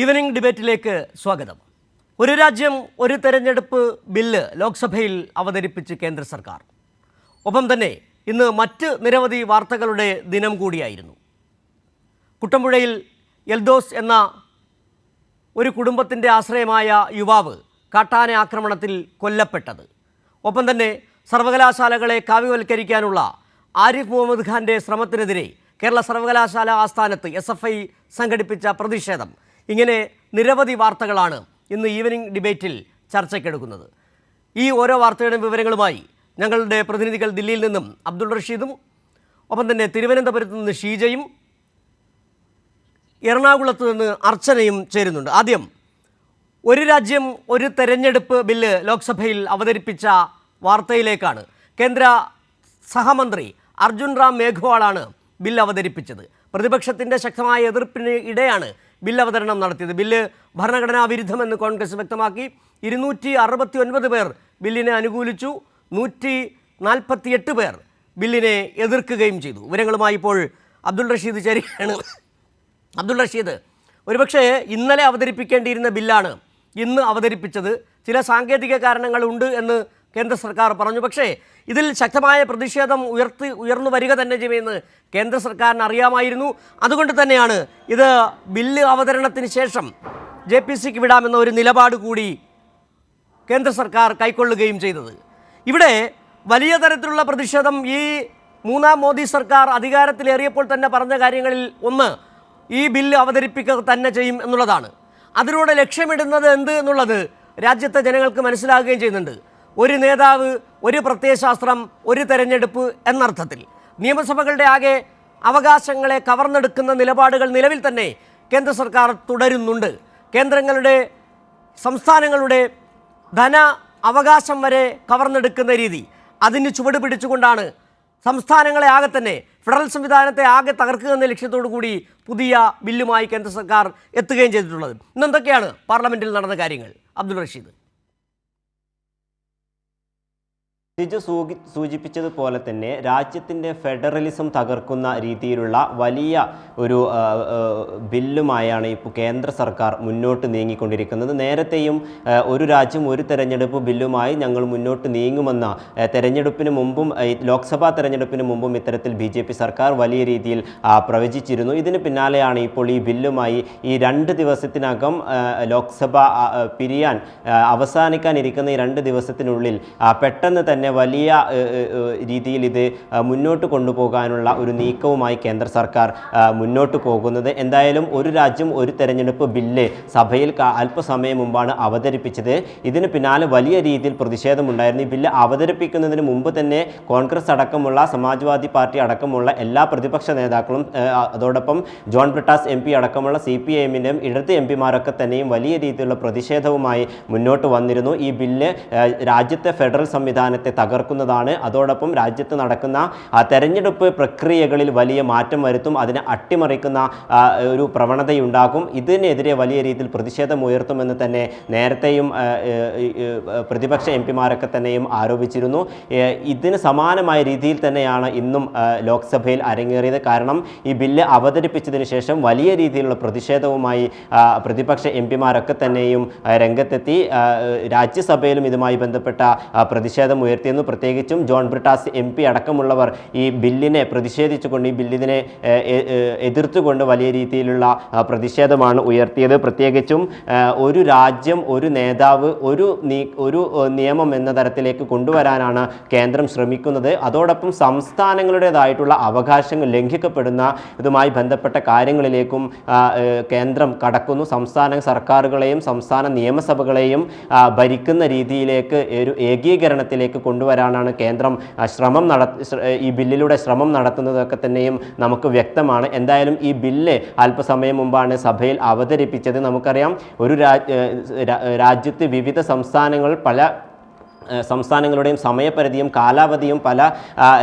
Evening ഡിബേറ്റിലേക്ക് സ്വാഗതം. ഒരു രാജ്യം ഒരു തെരഞ്ഞെടുപ്പ് ബില്ല് ലോക്സഭയിൽ അവതരിപ്പിച്ച് കേന്ദ്ര സർക്കാർ. ഒപ്പം തന്നെ ഇന്ന് മറ്റ് നിരവധി വാർത്തകളുടെ ദിനം കൂടിയായിരുന്നു. കുട്ടമ്പുഴയിൽ എൽദോസ് എന്ന ഒരു കുടുംബത്തിൻ്റെ ആശ്രയമായ യുവാവ് കാട്ടാന ആക്രമണത്തിൽ കൊല്ലപ്പെട്ടത്. ഒപ്പം തന്നെ സർവകലാശാലകളെ കാവ്യവൽക്കരിക്കാനുള്ള ആരിഫ് മുഹമ്മദ് ഖാൻ്റെ ശ്രമത്തിനെതിരെ കേരള സർവകലാശാല ആസ്ഥാനത്ത് SFI സംഘടിപ്പിച്ച പ്രതിഷേധം. ഇങ്ങനെ നിരവധി വാർത്തകളാണ് ഇന്ന് ഈവനിംഗ് ഡിബേറ്റിൽ ചർച്ചയ്ക്കെടുക്കുന്നത്. ഈ ഓരോ വാർത്തയുടെയും വിവരങ്ങളുമായി ഞങ്ങളുടെ പ്രതിനിധികൾ ദില്ലിയിൽ നിന്നും അബ്ദുൾ റഷീദും ഒപ്പം തന്നെ തിരുവനന്തപുരത്ത് നിന്ന് ഷീജയും എറണാകുളത്ത് നിന്ന് അർച്ചനയും ചേരുന്നുണ്ട്. ആദ്യം ഒരു രാജ്യം ഒരു തെരഞ്ഞെടുപ്പ് ബില്ല് ലോക്സഭയിൽ അവതരിപ്പിച്ച വാർത്തയിലേക്കാണ്. കേന്ദ്ര സഹമന്ത്രി അർജുൻ റാം മേഘ്വാളാണ് ബില്ല് അവതരിപ്പിച്ചത്. പ്രതിപക്ഷത്തിൻ്റെ ശക്തമായ എതിർപ്പിന് ഇടെയാണ് ബില്ല് അവതരണം നടത്തിയത്. ബില്ല് ഭരണഘടനാ വിരുദ്ധമെന്ന് കോൺഗ്രസ് വ്യക്തമാക്കി. 269 പേർ ബില്ലിനെ അനുകൂലിച്ചു, 148 പേർ ബില്ലിനെ എതിർക്കുകയും ചെയ്തു. വിവരങ്ങളുമായി ഇപ്പോൾ അബ്ദുൾ റഷീദ് ചേരുകയാണ്. അബ്ദുൾ റഷീദ്, ഒരുപക്ഷെ ഇന്നലെ അവതരിപ്പിക്കേണ്ടിയിരുന്ന ബില്ലാണ് ഇന്ന് അവതരിപ്പിച്ചത്. ചില സാങ്കേതിക കാരണങ്ങളുണ്ട് എന്ന് കേന്ദ്ര സർക്കാർ പറഞ്ഞു. പക്ഷേ ഇതിൽ ശക്തമായ പ്രതിഷേധം ഉയർന്നു വരിക തന്നെ ചെയ്യുമെന്ന് കേന്ദ്ര സർക്കാരിന് അറിയാമായിരുന്നു. അതുകൊണ്ട് തന്നെയാണ് ഇത് ബില്ല് അവതരണത്തിന് ശേഷം JPCക്ക് വിടാമെന്ന ഒരു നിലപാട് കൂടി കേന്ദ്ര സർക്കാർ കൈക്കൊള്ളുകയും ചെയ്തത്. ഇവിടെ വലിയ തരത്തിലുള്ള പ്രതിഷേധം ഈ മൂന്നാം മോദി സർക്കാർ അധികാരത്തിലേറിയപ്പോൾ തന്നെ പറഞ്ഞ കാര്യങ്ങളിൽ ഒന്ന് ഈ ബില്ല് അവതരിപ്പിക്കുക തന്നെ ചെയ്യും എന്നുള്ളതാണ്. അതിലൂടെ ലക്ഷ്യമിടുന്നത് എന്ത് എന്നുള്ളത് രാജ്യത്തെ ജനങ്ങൾക്ക് മനസ്സിലാകുകയും ചെയ്യുന്നുണ്ട്. ഒരു നേതാവ്, ഒരു പ്രത്യയശാസ്ത്രം, ഒരു തെരഞ്ഞെടുപ്പ് എന്നർത്ഥത്തിൽ നിയമസഭകളുടെ ആകെ അവകാശങ്ങളെ കവർന്നെടുക്കുന്ന നിലപാടുകൾ നിലവിൽ തന്നെ കേന്ദ്ര സർക്കാർ തുടരുന്നുണ്ട്. കേന്ദ്രങ്ങളുടെ, സംസ്ഥാനങ്ങളുടെ ധന അവകാശം വരെ കവർന്നെടുക്കുന്ന രീതി, അതിന് ചുവട് പിടിച്ചുകൊണ്ടാണ് സംസ്ഥാനങ്ങളെ ആകെ തന്നെ, ഫെഡറൽ സംവിധാനത്തെ ആകെ തകർക്കുക എന്ന ലക്ഷ്യത്തോടു കൂടി പുതിയ ബില്ലുമായി കേന്ദ്ര സർക്കാർ എത്തുകയും ചെയ്തിട്ടുള്ളത്. ഇന്നെന്തൊക്കെയാണ് പാർലമെൻറ്റിൽ നടന്ന കാര്യങ്ങൾ? അബ്ദുൾ റഷീദ്. സൂചിപ്പിച്ചതുപോലെ തന്നെ രാജ്യത്തിൻ്റെ ഫെഡറലിസം തകർക്കുന്ന രീതിയിലുള്ള വലിയ ഒരു ബില്ലുമായാണ് ഇപ്പോൾ കേന്ദ്ര സർക്കാർ മുന്നോട്ട് നീങ്ങിക്കൊണ്ടിരിക്കുന്നത്. നേരത്തെയും ഒരു രാജ്യം ഒരു തെരഞ്ഞെടുപ്പ് ബില്ലുമായി ഞങ്ങൾ മുന്നോട്ട് നീങ്ങുമെന്ന തെരഞ്ഞെടുപ്പിന് മുമ്പും ലോക്സഭാ തെരഞ്ഞെടുപ്പിന് മുമ്പും ഇത്തരത്തിൽ BJP സർക്കാർ വലിയ രീതിയിൽ പ്രവചിച്ചിരുന്നു. ഇതിന് പിന്നാലെയാണ് ഇപ്പോൾ ഈ ബില്ലുമായി ഈ 2 ദിവസത്തിനകം ലോക്സഭ പിരിയാൻ അവസാനിക്കാനിരിക്കുന്ന ഈ 2 ദിവസത്തിനുള്ളിൽ പെട്ടെന്ന് തന്നെ വലിയ രീതിയിൽ ഇത് മുന്നോട്ട് കൊണ്ടുപോകാനുള്ള ഒരു നീക്കവുമായി കേന്ദ്ര സർക്കാർ മുന്നോട്ട് പോകുന്നത്. എന്തായാലും ഒരു രാജ്യം ഒരു തെരഞ്ഞെടുപ്പ് ബില്ല് സഭയിൽ അല്പസമയം മുമ്പാണ് അവതരിപ്പിച്ചത്. ഇതിന് പിന്നാലെ വലിയ രീതിയിൽ പ്രതിഷേധമുണ്ടായിരുന്നു. ഈ ബില്ല് അവതരിപ്പിക്കുന്നതിന് മുമ്പ് തന്നെ കോൺഗ്രസ് അടക്കമുള്ള, സമാജ്വാദി പാർട്ടി അടക്കമുള്ള എല്ലാ പ്രതിപക്ഷ നേതാക്കളും, അതോടൊപ്പം ജോൺ ബ്രിട്ടാസ് MP അടക്കമുള്ള CPIMൻ്റെയും ഇടത് MPമാരൊക്കെ തന്നെയും വലിയ രീതിയിലുള്ള പ്രതിഷേധവുമായി മുന്നോട്ട് വന്നിരുന്നു. ഈ ബില്ല് രാജ്യത്തെ ഫെഡറൽ സംവിധാനത്തെ തകർക്കുന്നതാണ്. അതോടൊപ്പം രാജ്യത്ത് നടക്കുന്ന തെരഞ്ഞെടുപ്പ് പ്രക്രിയകളിൽ വലിയ മാറ്റം വരുത്തും, അതിനെ അട്ടിമറിക്കുന്ന ഒരു പ്രവണതയുണ്ടാകും. ഇതിനെതിരെ വലിയ രീതിയിൽ പ്രതിഷേധം ഉയർത്തുമെന്ന് തന്നെ നേരത്തെയും പ്രതിപക്ഷ MPമാരൊക്കെ തന്നെയും ആരോപിച്ചിരുന്നു. ഇതിന് സമാനമായ രീതിയിൽ തന്നെയാണ് ഇന്നും ലോക്സഭയിൽ അരങ്ങേറിയത്. കാരണം ഈ ബില്ല് അവതരിപ്പിച്ചതിന് ശേഷം വലിയ രീതിയിലുള്ള പ്രതിഷേധവുമായി പ്രതിപക്ഷ MPമാരൊക്കെ തന്നെയും രംഗത്തെത്തി. രാജ്യസഭയിലും ഇതുമായി ബന്ധപ്പെട്ട പ്രതിഷേധം ഉയർത്തിയെന്നു. പ്രത്യേകിച്ചും ജോൺ ബ്രിട്ടാസ് MP അടക്കമുള്ളവർ ഈ ബില്ലിനെ പ്രതിഷേധിച്ചുകൊണ്ട്, ഈ ബില്ലിനെ എതിർത്തുകൊണ്ട് വലിയ രീതിയിലുള്ള പ്രതിഷേധമാണ് ഉയർത്തിയത്. പ്രത്യേകിച്ചും ഒരു രാജ്യം, ഒരു നേതാവ്, ഒരു നിയമം എന്ന തരത്തിലേക്ക് കൊണ്ടുവരാനാണ് കേന്ദ്രം ശ്രമിക്കുന്നത്. അതോടൊപ്പം സംസ്ഥാനങ്ങളുടേതായിട്ടുള്ള അവകാശങ്ങൾ ലംഘിക്കപ്പെടുന്ന ഇതുമായി ബന്ധപ്പെട്ട കാര്യങ്ങളിലേക്കും കേന്ദ്രം കടക്കുന്നു. സംസ്ഥാന സർക്കാരുകളെയും സംസ്ഥാന നിയമസഭകളെയും ഭരിക്കുന്ന രീതിയിലേക്ക് ഒരു ഏകീകരണത്തിലേക്ക് കൊണ്ടുവരാനാണ് കേന്ദ്രം ഈ ബില്ലിലൂടെ ശ്രമം നടത്തുന്നതൊക്കെ തന്നെയും നമുക്ക് വ്യക്തമാണ്. എന്തായാലും ഈ ബില്ല് അല്പസമയം മുമ്പാണ് സഭയിൽ അവതരിപ്പിച്ചത്. നമുക്കറിയാം, ഒരു രാജ്യത്ത് വിവിധ സംസ്ഥാനങ്ങൾ സംസ്ഥാനങ്ങളുടെയും സമയപരിധിയും കാലാവധിയും പല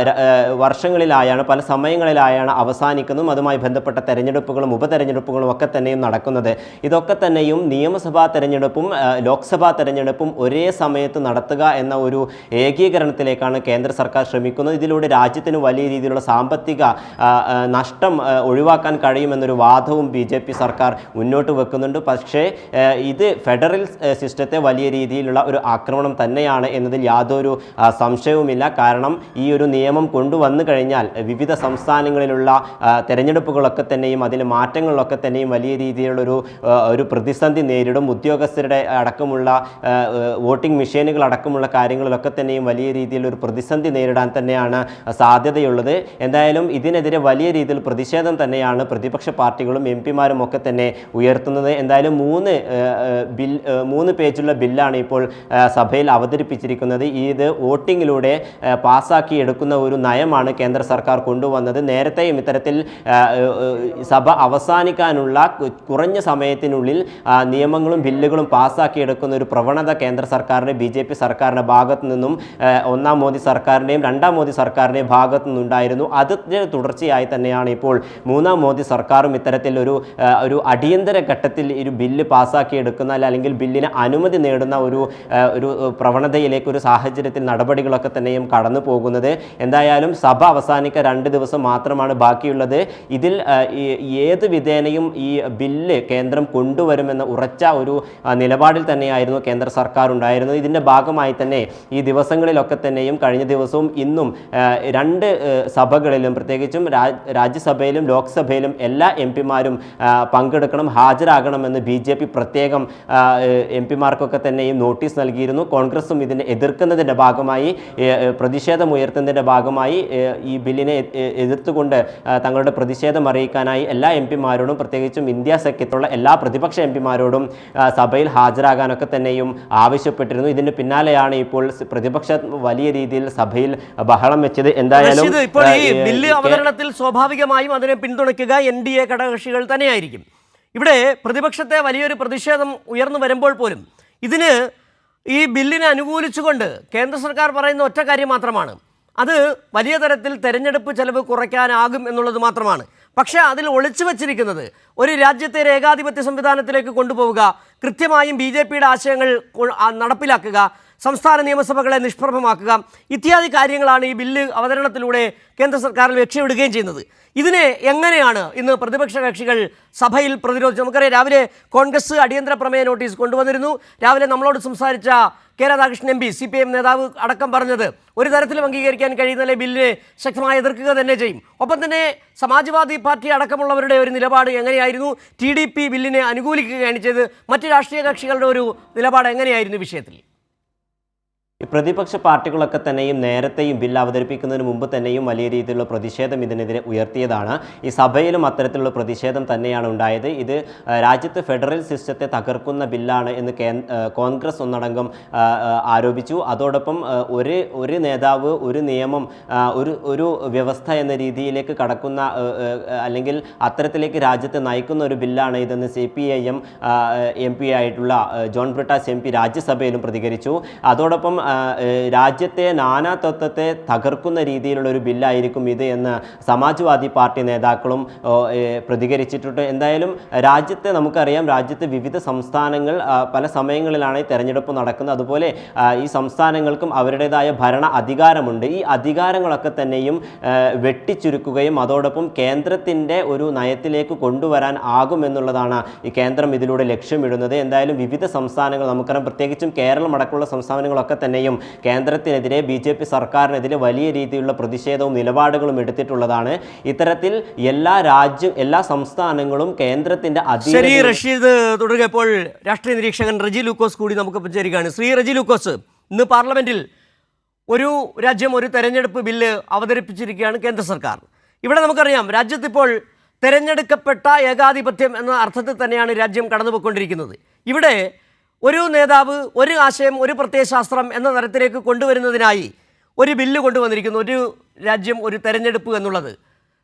വർഷങ്ങളിലായാണ്, പല സമയങ്ങളിലായാണ് അവസാനിക്കുന്നതും അതുമായി ബന്ധപ്പെട്ട തെരഞ്ഞെടുപ്പുകളും ഉപതെരഞ്ഞെടുപ്പുകളും ഒക്കെ തന്നെയും നടക്കുന്നത്. ഇതൊക്കെ തന്നെയും നിയമസഭാ തെരഞ്ഞെടുപ്പും ലോക്സഭാ തെരഞ്ഞെടുപ്പും ഒരേ സമയത്ത് നടത്തുക എന്ന ഒരു ഏകീകരണത്തിലേക്കാണ് കേന്ദ്ര സർക്കാർ ശ്രമിക്കുന്നത്. ഇതിലൂടെ രാജ്യത്തിന് വലിയ രീതിയിലുള്ള സാമ്പത്തിക നഷ്ടം ഒഴിവാക്കാൻ കഴിയുമെന്നൊരു വാദവും BJP സർക്കാർ മുന്നോട്ട് വെക്കുന്നുണ്ട്. പക്ഷേ ഇത് ഫെഡറൽ സിസ്റ്റത്തെ വലിയ രീതിയിലുള്ള ഒരു ആക്രമണം തന്നെയാണ് എന്നതിൽ യാതൊരു സംശയവുമില്ല. കാരണം ഈ ഒരു നിയമം കൊണ്ടുവന്നു കഴിഞ്ഞാൽ വിവിധ സംസ്ഥാനങ്ങളിലുള്ള തെരഞ്ഞെടുപ്പുകളൊക്കെ തന്നെയും അതിലെ മാറ്റങ്ങളിലൊക്കെ തന്നെയും വലിയ രീതിയിലുള്ളൊരു പ്രതിസന്ധി നേരിടും. ഉദ്യോഗസ്ഥരുടെ അടക്കമുള്ള വോട്ടിംഗ് മെഷീനുകൾ അടക്കമുള്ള കാര്യങ്ങളിലൊക്കെ തന്നെയും വലിയ രീതിയിലൊരു പ്രതിസന്ധി നേരിടാൻ തന്നെയാണ് സാധ്യതയുള്ളത്. എന്തായാലും ഇതിനെതിരെ വലിയ രീതിയിൽ പ്രതിഷേധം തന്നെയാണ് പ്രതിപക്ഷ പാർട്ടികളും MP-മാരും ഒക്കെ തന്നെ ഉയർത്തുന്നത്. എന്തായാലും 3 പേജുള്ള ബില്ലാണ് ഇപ്പോൾ സഭയിൽ അവതരിപ്പിച്ചിരിക്കുന്നത്. ഇത് വോട്ടിങ്ങിലൂടെ പാസ്സാക്കി എടുക്കുന്ന ഒരു നയമാണ് കേന്ദ്ര സർക്കാർ കൊണ്ടുവന്നത്. നേരത്തെയും ഇത്തരത്തിൽ സഭ അവസാനിക്കാനുള്ള കുറഞ്ഞ സമയത്തിനുള്ളിൽ നിയമങ്ങളും ബില്ലുകളും പാസ്സാക്കി എടുക്കുന്ന ഒരു പ്രവണത കേന്ദ്ര സർക്കാരിൻ്റെ BJP സർക്കാരിൻ്റെ ഭാഗത്തു നിന്നും ഒന്നാം മോദി സർക്കാരിൻ്റെയും രണ്ടാം മോദി സർക്കാരിൻ്റെയും ഭാഗത്തു നിന്നുണ്ടായിരുന്നു. അതിൻ്റെ തുടർച്ചയായി തന്നെയാണ് ഇപ്പോൾ മൂന്നാം മോദി സർക്കാരും ഇത്തരത്തിൽ ഒരു അടിയന്തര ഘട്ടത്തിൽ ഒരു ബില്ല് പാസ്സാക്കി എടുക്കുന്ന അല്ലെങ്കിൽ ബില്ലിന് അനുമതി നേടുന്ന ഒരു പ്രവണതയിലേക്ക് ഒരു സാഹചര്യത്തിൽ നടപടികളൊക്കെ തന്നെയും കടന്നു പോകുന്നത്. എന്തായാലും സഭ അവസാനിക്കാൻ 2 ദിവസം മാത്രമാണ് ബാക്കിയുള്ളത്. ഇതിൽ ഏത് വിധേനയും ഈ ബില്ല് കേന്ദ്രം കൊണ്ടുവരുമെന്ന ഉറച്ച ഒരു നിലപാടിൽ തന്നെയായിരുന്നു കേന്ദ്ര സർക്കാർ ഉണ്ടായിരുന്നത്. ഇതിൻ്റെ ഭാഗമായി തന്നെ ഈ ദിവസങ്ങളിലൊക്കെ തന്നെയും കഴിഞ്ഞ ദിവസവും ഇന്നും 2 സഭകളിലും പ്രത്യേകിച്ചും രാജ്യസഭയിലും ലോക്സഭയിലും എല്ലാ MP-മാരും പങ്കെടുക്കണം, ഹാജരാകണമെന്ന് BJP പ്രത്യേകം MP-മാർക്കൊക്കെ തന്നെയും നോട്ടീസ് നൽകിയിരുന്നു. കോൺഗ്രസും ഇതിനെ എതിർക്കുന്നതിൻ്റെ ഭാഗമായി, പ്രതിഷേധമുയർത്തുന്നതിൻ്റെ ഭാഗമായി ഈ ബില്ലിനെ എതിർത്തുകൊണ്ട് തങ്ങളുടെ പ്രതിഷേധം അറിയിക്കാനായി എല്ലാ MP-മാരോടും പ്രത്യേകിച്ചും ഇന്ത്യ സഖ്യത്തുള്ള എല്ലാ പ്രതിപക്ഷ MP-മാരോടും സഭയിൽ ഹാജരാകാനൊക്കെ തന്നെയും ആവശ്യപ്പെട്ടിരുന്നു. ഇതിന് പിന്നാലെയാണ് ഇപ്പോൾ പ്രതിപക്ഷം വലിയ രീതിയിൽ സഭയിൽ ബഹളം വെച്ചത്. എന്തായാലും ഇപ്പോൾ ഈ ബില്ല് അവതരണത്തിൽ സ്വാഭാവികമായും അതിനെ പിന്തുണയ്ക്കുക NDA ഘടകകക്ഷികൾ തന്നെയായിരിക്കും. ഇവിടെ പ്രതിപക്ഷത്തെ വലിയൊരു പ്രതിഷേധം ഉയർന്നു വരുമ്പോൾ പോലും ഇതിന് ഈ ബില്ലിനെ അനുകൂലിച്ചുകൊണ്ട് കേന്ദ്ര സർക്കാർ പറയുന്ന ഒറ്റ കാര്യം മാത്രമാണ്, അത് വലിയ തരത്തിൽ തെരഞ്ഞെടുപ്പ് ചെലവ് കുറയ്ക്കാനാകും എന്നുള്ളത് മാത്രമാണ്. പക്ഷേ അതിൽ ഒളിച്ചു വച്ചിരിക്കുന്നത് ഒരു രാജ്യത്തെ ഏകാധിപത്യ സംവിധാനത്തിലേക്ക് കൊണ്ടുപോവുക, കൃത്യമായും BJPയുടെ ആശയങ്ങൾ നടപ്പിലാക്കുക, സംസ്ഥാന നിയമസഭകളെ നിഷ്പ്രഭമാക്കുക, ഇത്യാദി കാര്യങ്ങളാണ് ഈ ബില്ല് അവതരണത്തിലൂടെ കേന്ദ്ര സർക്കാരിൽ ലക്ഷ്യമിടുകയും ചെയ്യുന്നത്. ഇതിനെ എങ്ങനെയാണ് ഇന്ന് പ്രതിപക്ഷ കക്ഷികൾ സഭയിൽ പ്രതിരോധിച്ചത്? നമുക്കറിയാം, രാവിലെ കോൺഗ്രസ് അടിയന്തര പ്രമേയ നോട്ടീസ് കൊണ്ടുവന്നിരുന്നു. രാവിലെ നമ്മളോട് സംസാരിച്ച കെ രാധാകൃഷ്ണൻ MP, CPIM നേതാവ് അടക്കം പറഞ്ഞത് ഒരു തരത്തിലും അംഗീകരിക്കാൻ കഴിയുന്ന ബില്ലിനെ ശക്തമായി എതിർക്കുക തന്നെ ചെയ്യും. ഒപ്പം തന്നെ സമാജ്വാദി പാർട്ടി അടക്കമുള്ളവരുടെ ഒരു നിലപാട് എങ്ങനെയായിരുന്നു? TDP ബില്ലിനെ അനുകൂലിക്കുകയാണ് ചെയ്ത്. മറ്റ് രാഷ്ട്രീയ കക്ഷികളുടെ ഒരു നിലപാട് എങ്ങനെയായിരുന്നു വിഷയത്തിൽ? ഈ പ്രതിപക്ഷ പാർട്ടികളൊക്കെ തന്നെയും നേരത്തെയും ബില്ല് അവതരിപ്പിക്കുന്നതിന് മുമ്പ് തന്നെയും വലിയ രീതിയിലുള്ള പ്രതിഷേധം ഇതിനെതിരെ ഉയർത്തിയതാണ്. ഈ സഭയിലും അത്തരത്തിലുള്ള പ്രതിഷേധം തന്നെയാണ് ഉണ്ടായത്. ഇത് രാജ്യത്ത് ഫെഡറൽ സിസ്റ്റത്തെ തകർക്കുന്ന ബില്ലാണ് എന്ന് കോൺഗ്രസ് ഒന്നടങ്കം ആരോപിച്ചു. അതോടൊപ്പം ഒരു നേതാവ്, ഒരു നിയമം, ഒരു വ്യവസ്ഥ എന്ന രീതിയിലേക്ക് കടക്കുന്ന അല്ലെങ്കിൽ അത്തരത്തിലേക്ക് രാജ്യത്തെ നയിക്കുന്ന ഒരു ബില്ലാണ് ഇതെന്ന് CPIM MP ആയിട്ടുള്ള ജോൺ ബ്രിട്ടാസ് MP രാജ്യസഭയിലും പ്രതികരിച്ചു. അതോടൊപ്പം രാജ്യത്തെ നാനാത്വത്തെ തകർക്കുന്ന രീതിയിലുള്ള ഒരു ബില്ലായിരിക്കും ഇത് എന്ന് സമാജ്വാദി പാർട്ടി നേതാക്കളും പ്രതികരിച്ചിട്ടുണ്ട്. എന്തായാലും രാജ്യത്തെ നമുക്കറിയാം, രാജ്യത്തെ വിവിധ സംസ്ഥാനങ്ങൾ പല സമയങ്ങളിലാണ് ഈ തെരഞ്ഞെടുപ്പ് നടക്കുന്നത്. അതുപോലെ ഈ സംസ്ഥാനങ്ങൾക്കും അവരുടേതായ ഭരണ അധികാരമുണ്ട്. ഈ അധികാരങ്ങളൊക്കെ തന്നെയും വെട്ടിച്ചുരുക്കുകയും അതോടൊപ്പം കേന്ദ്രത്തിൻ്റെ ഒരു നയത്തിലേക്ക് കൊണ്ടുവരാൻ ആകുമെന്നുള്ളതാണ് ഈ കേന്ദ്രം ഇതിലൂടെ ലക്ഷ്യമിടുന്നത്. എന്തായാലും വിവിധ സംസ്ഥാനങ്ങൾ നമുക്കറിയാം, പ്രത്യേകിച്ചും കേരളം അടക്കമുള്ള സംസ്ഥാനങ്ങളൊക്കെ തന്നെയും കേന്ദ്രത്തിനെതിരെ BJP സർക്കാരിനെതിരെ വലിയ രീതിയിലുള്ള പ്രതിഷേധവും നിലപാടുകളും എടുത്തിട്ടുള്ളതാണ്. ഇത്തരത്തിൽ എല്ലാ സംസ്ഥാനങ്ങളും കേന്ദ്രത്തിന്റെ റഷീദ് തുടരുക. ഇപ്പോൾ രാഷ്ട്രീയ നിരീക്ഷകൻ റജി ലൂക്കോസ് കൂടി നമുക്ക് ചേരുകയാണ്. ശ്രീ റജി ലൂക്കോസ്, ഇന്ന് പാർലമെന്റിൽ ഒരു രാജ്യം ഒരു തെരഞ്ഞെടുപ്പ് ബില്ല് അവതരിപ്പിച്ചിരിക്കുകയാണ് കേന്ദ്ര സർക്കാർ. ഇവിടെ നമുക്കറിയാം, രാജ്യത്തിപ്പോൾ തെരഞ്ഞെടുക്കപ്പെട്ട ഏകാധിപത്യം എന്ന അർത്ഥത്തിൽ തന്നെയാണ് രാജ്യം കടന്നുപോയിക്കൊണ്ടിരിക്കുന്നത്. ഇവിടെ ഒരു നേതാവ്, ഒരു ആശയം, ഒരു പ്രത്യയശാസ്ത്രം എന്ന തരത്തിലേക്ക് കൊണ്ടുവരുന്നതിനായി ഒരു ബില്ല് കൊണ്ടുവന്നിരിക്കുന്നു. ഒരു രാജ്യം ഒരു തെരഞ്ഞെടുപ്പ് എന്നുള്ളത്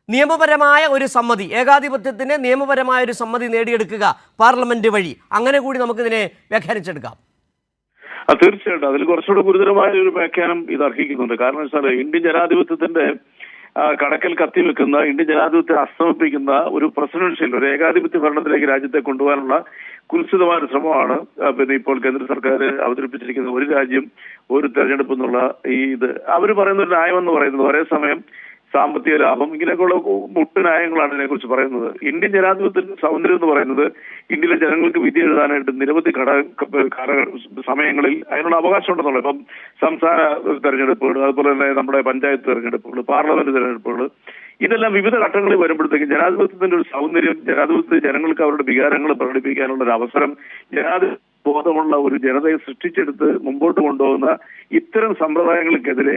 നിയമപരമായ ഒരു സമ്മതി, ഏകാധിപത്യത്തിന് നിയമപരമായ ഒരു സമ്മതി നേടിയെടുക്കുക പാർലമെൻറ്റ് വഴി, അങ്ങനെ കൂടി നമുക്കിതിനെ വ്യാഖ്യാനിച്ചെടുക്കാം. തീർച്ചയായിട്ടും അതിൽ കുറച്ചുകൂടെ ഗുരുതരമായ ഒരു വ്യാഖ്യാനം ഇത് അർഹിക്കുന്നുണ്ട്. കാരണം വെച്ചാൽ ഇന്ത്യൻ ജനാധിപത്യത്തിന്റെ കടക്കൽ കത്തിവെക്കുന്ന, ഇന്ത്യൻ ജനാധിപത്യത്തെ അസ്തമിപ്പിക്കുന്ന ഒരു പ്രസിഡൻഷ്യൽ, ഒരു ഏകാധിപത്യ ഭരണത്തിലേക്ക് രാജ്യത്തെ കൊണ്ടുപോകാനുള്ള കുൽസിതമായ ഒരു ശ്രമമാണ് പിന്നെ ഇപ്പോൾ കേന്ദ്ര സർക്കാർ അവതരിപ്പിച്ചിരിക്കുന്ന ഒരു രാജ്യം ഒരു തെരഞ്ഞെടുപ്പ് എന്നുള്ള ഇത്. അവർ പറയുന്ന ഒരു ന്യായമെന്ന് പറയുന്നത് ഒരേ സമയം സാമ്പത്തിക ലാഭം, ഇങ്ങനെയൊക്കെയുള്ള മുട്ട് ന്യായങ്ങളാണ് ഇതിനെക്കുറിച്ച് പറയുന്നത്. ഇന്ത്യൻ ജനാധിപത്യത്തിന്റെ സൗന്ദര്യം എന്ന് പറയുന്നത് ഇന്ത്യയിലെ ജനങ്ങൾക്ക് വിധി എഴുതാനായിട്ട് നിരവധി സമയങ്ങളിൽ അതിനുള്ള അവകാശം ഉണ്ടെന്നുള്ളത്. ഇപ്പം സംസ്ഥാന തെരഞ്ഞെടുപ്പുകൾ, അതുപോലെ തന്നെ നമ്മുടെ പഞ്ചായത്ത് തെരഞ്ഞെടുപ്പുകൾ, പാർലമെന്റ് തെരഞ്ഞെടുപ്പുകൾ, ഇതെല്ലാം വിവിധ ഘട്ടങ്ങളിൽ വരുമ്പോഴത്തേക്കും ജനാധിപത്യത്തിന്റെ ഒരു സൗന്ദര്യം, ജനാധിപത്യത്തിൽ ജനങ്ങൾക്ക് അവരുടെ വികാരങ്ങൾ പ്രകടിപ്പിക്കാനുള്ള ഒരു അവസരം, ജനാധിപത്യ ബോധമുള്ള ഒരു ജനതയെ സൃഷ്ടിച്ചെടുത്ത് മുമ്പോട്ട് കൊണ്ടുപോകുന്ന ഇത്തരം സമ്പ്രദായങ്ങൾക്കെതിരെ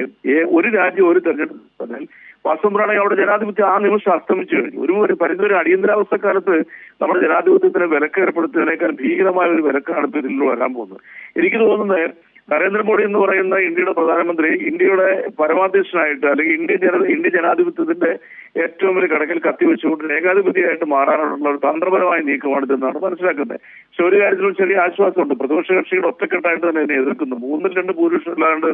ഒരു രാജ്യം ഒരു തെരഞ്ഞെടുപ്പ് പറഞ്ഞാൽ വാസ്തവമാണെങ്കിൽ അവിടെ ജനാധിപത്യം ആ നിമിഷം അസ്തമിച്ചു കഴിഞ്ഞു. ഒരു പരിധിവരെ അടിയന്തരാവസ്ഥ കാലത്ത് നമ്മുടെ ജനാധിപത്യത്തിന് വിലക്ക് ഏർപ്പെടുത്തുന്നതിനേക്കാൾ ഭീകരമായ ഒരു വിലക്കാണ് ഇപ്പോൾ ഇതിൽ വരാൻ പോകുന്നത്. എനിക്ക് തോന്നുന്നത് നരേന്ദ്രമോദി എന്ന് പറയുന്ന ഇന്ത്യയുടെ പ്രധാനമന്ത്രി ഇന്ത്യയുടെ പരമാധ്യക്ഷനായിട്ട് അല്ലെങ്കിൽ ഇന്ത്യൻ ജനാധിപത്യത്തിന്റെ ഏറ്റവും വലിയ കടക്കൽ കത്തിവെച്ചുകൊണ്ട് ഏകാധിപതിയായിട്ട് മാറാനുള്ള ഒരു തന്ത്രപരമായ നീക്കമാണിതെന്നാണ് മനസ്സിലാക്കുന്നത്. പക്ഷെ ഒരു കാര്യത്തിലും ചെറിയ ആശ്വാസമുണ്ട്. പ്രതിപക്ഷ കക്ഷികൾ ഒറ്റക്കെട്ടായിട്ട് തന്നെ ഇതിനെ എതിർക്കുന്നു. 3-2 ഭൂരിപക്ഷം ഇല്ലാണ്ട്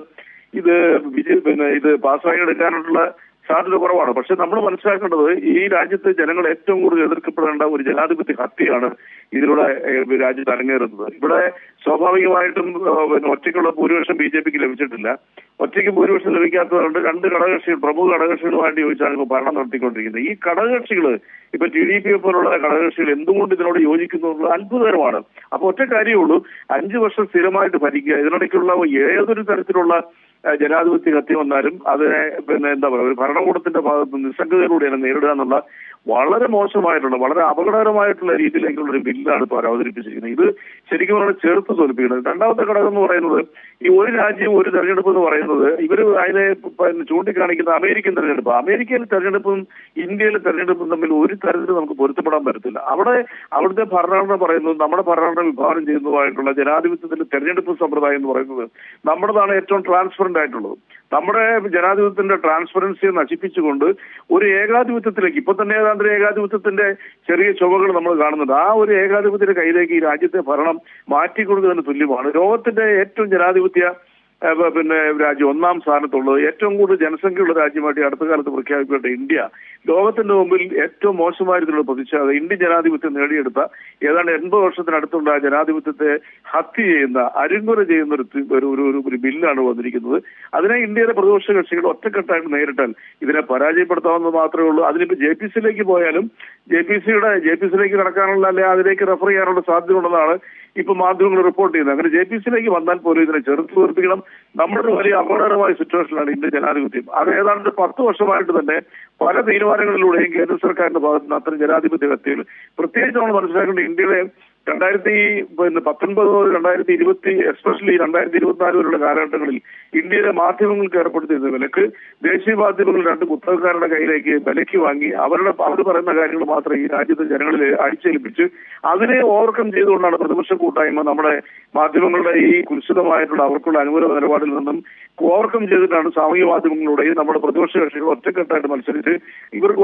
ഇത് പാസ്സാക്കി എടുക്കാനുള്ള സാധ്യത കുറവാണ്. പക്ഷെ നമ്മൾ മനസ്സിലാക്കേണ്ടത് ഈ രാജ്യത്തെ ജനങ്ങൾ ഏറ്റവും കൂടുതൽ എതിർക്കപ്പെടേണ്ട ഒരു ജനാധിപത്യ ഹത്യയാണ് ഇതിലൂടെ രാജ്യത്ത് അരങ്ങേറുന്നത്. ഇവിടെ സ്വാഭാവികമായിട്ടും ഒറ്റയ്ക്കുള്ള ഭൂരിപക്ഷം BJPക്ക് ലഭിച്ചിട്ടില്ല. ഒറ്റയ്ക്ക് ഭൂരിപക്ഷം ലഭിക്കാത്തതുകൊണ്ട് 2 ഘടകകക്ഷികൾ, പ്രമുഖ ഘടകകക്ഷികളുമായിട്ട് ചോദിച്ചാണ് ഇപ്പോൾ ഭരണം നടത്തിക്കൊണ്ടിരിക്കുന്നത്. ഈ ഘടകകക്ഷികൾ ഇപ്പൊ TDP പോലുള്ള ഘടകകക്ഷികൾ എന്തുകൊണ്ട് ഇതിനോട് യോജിക്കുന്നു എന്നുള്ളത് അത്ഭുതകരമാണ്. അപ്പൊ ഒറ്റ കാര്യമുള്ളൂ, 5 വർഷം സ്ഥിരമായിട്ട് ഭരിക്കുക, ഇതിനിടയ്ക്കുള്ള ഏതൊരു തരത്തിലുള്ള ജനാധിപത്യ ഹത്യ വന്നാലും അതിനെ എന്താ പറയുക, ഒരു ഭരണകൂടത്തിന്റെ ഭാഗത്ത് നിസ്സംഗതയിലൂടെ നേരിടുക എന്നുള്ള വളരെ മോശമായിട്ടുള്ള, വളരെ അപകടകരമായിട്ടുള്ള രീതിയിലേക്കുള്ള ഒരു ബില്ലാണ് ഇപ്പോൾ അവതരിപ്പിച്ചിരിക്കുന്നത്. ഇത് ശരിക്കും പറഞ്ഞാൽ ചേർത്ത് തോൽപ്പിക്കുന്നത്. രണ്ടാമത്തെ ഘടകം എന്ന് പറയുന്നത് ഈ ഒരു രാജ്യം ഒരു തെരഞ്ഞെടുപ്പ് എന്ന് പറയുന്നത് ഇവർ അതിനെ ചൂണ്ടിക്കാണിക്കുന്ന അമേരിക്കൻ തെരഞ്ഞെടുപ്പ്. അമേരിക്കയിലെ തെരഞ്ഞെടുപ്പും ഇന്ത്യയിലെ തെരഞ്ഞെടുപ്പും തമ്മിൽ ഒരു തരത്തിൽ നമുക്ക് പൊരുത്തപ്പെടാൻ പറ്റത്തില്ല. അവിടുത്തെ ഭരണഘടന പറയുന്നത്, നമ്മുടെ ഭരണഘടന വിഭാവനം ചെയ്യുന്നതുമായിട്ടുള്ള ജനാധിപത്യത്തിന്റെ തെരഞ്ഞെടുപ്പ് സമ്പ്രദായം എന്ന് പറയുന്നത് നമ്മുടേതാണ് ഏറ്റവും ട്രാൻസ്പെറന്റ് ആയിട്ടുള്ളത്. നമ്മുടെ ജനാധിപത്യത്തിന്റെ ട്രാൻസ്പെറൻസിയെ നശിപ്പിച്ചുകൊണ്ട് ഒരു ഏകാധിപത്യത്തിലേക്ക്, ഇപ്പൊ തന്നെ ഏകാധിപത്യത്തിന്റെ ചെറിയ ചുവകൾ നമ്മൾ കാണുന്നുണ്ട്. ആ ഒരു ഏകാധിപത്യത്തിന്റെ കയ്യിലേക്ക് ഈ രാജ്യത്തെ ഭരണം മാറ്റിക്കൊടുക്കുന്നതിന് തുല്യമാണ്. ലോകത്തിന്റെ ഏറ്റവും ജനാധിപത്യ രാജ്യം 1ാം സ്ഥാനത്തുള്ളത്, ഏറ്റവും കൂടുതൽ ജനസംഖ്യയുള്ള രാജ്യമായിട്ട് അടുത്ത കാലത്ത് പ്രഖ്യാപിക്കപ്പെട്ട ഇന്ത്യ ലോകത്തിന്റെ മുമ്പിൽ ഏറ്റവും മോശമായ രീതിയിലുള്ള പ്രതിഷേധം ഇന്ത്യൻ ജനാധിപത്യം നേടിയെടുത്ത ഏതാണ്ട് 80 വർഷത്തിനടുത്തുള്ള ജനാധിപത്യത്തെ ഹത്യ ചെയ്യുന്ന, അരിങ്കുര ചെയ്യുന്ന ഒരു ബില്ലാണ് വന്നിരിക്കുന്നത്. അതിനെ ഇന്ത്യയിലെ പ്രതിപക്ഷ കക്ഷികൾ ഒറ്റക്കെട്ടായിട്ട് നേരിട്ടാൽ ഇതിനെ പരാജയപ്പെടുത്താവുന്നത് മാത്രമേ ഉള്ളൂ. അതിനിപ്പോ JPC പോയാലും JPC കടക്കാനുള്ള, അല്ലെങ്കിൽ അതിലേക്ക് റെഫർ ചെയ്യാനുള്ള സാധ്യത ഉണ്ടെന്നാണ് ഇപ്പൊ മാധ്യമങ്ങൾ റിപ്പോർട്ട് ചെയ്യുന്നത്. അങ്ങനെ JPC വന്നാൽ പോലും ഇതിനെ ചെറുത്ത് തോൽപ്പിക്കണം. നമ്മുടെ വലിയ അപകടകരമായ സിറ്റുവേഷനാണ് ഇന്ത്യൻ ജനാധിപത്യം. അത് ഏതാണ്ട് 10 വർഷമായിട്ട് തന്നെ പല തീരുമാനങ്ങളിലൂടെയും കേന്ദ്ര സർക്കാരിന്റെ ഭാഗത്ത് നിന്ന് അത്തരം ജനാധിപത്യ ഹത്യകൾ, പ്രത്യേകിച്ച് നമ്മൾ മനസ്സിലാക്കേണ്ട ഇന്ത്യയിലെ 2019 മുതൽ 2020, എസ്പെഷ്യലി 2024 വരെയുള്ള കാലഘട്ടങ്ങളിൽ ഇന്ത്യയിലെ മാധ്യമങ്ങൾക്ക് ഏർപ്പെടുത്തിയിരുന്ന വിലക്ക് ദേശീയ മാധ്യമങ്ങൾ 2 കുത്തകക്കാരുടെ കയ്യിലേക്ക് വിലക്ക് വാങ്ങി അവർ പറയുന്ന കാര്യങ്ങൾ മാത്രം ഈ രാജ്യത്തെ ജനങ്ങളിൽ അടിച്ചേൽപ്പിച്ച് അതിനെ ഓവർകം ചെയ്തുകൊണ്ടാണ് പ്രതിപക്ഷ കൂട്ടായ്മ നമ്മുടെ മാധ്യമങ്ങളുടെ ഈ കുൽസിതമായിട്ടുള്ള അവർക്കുള്ള അനുകൂല നിലപാടിൽ നിന്നും ഓവർകം ചെയ്തിട്ടാണ് സാമൂഹ്യ മാധ്യമങ്ങളിലൂടെയും നമ്മുടെ പ്രതിപക്ഷ കക്ഷികൾ ഒറ്റക്കെട്ടായിട്ട് മത്സരിച്ച് ഇവർക്ക്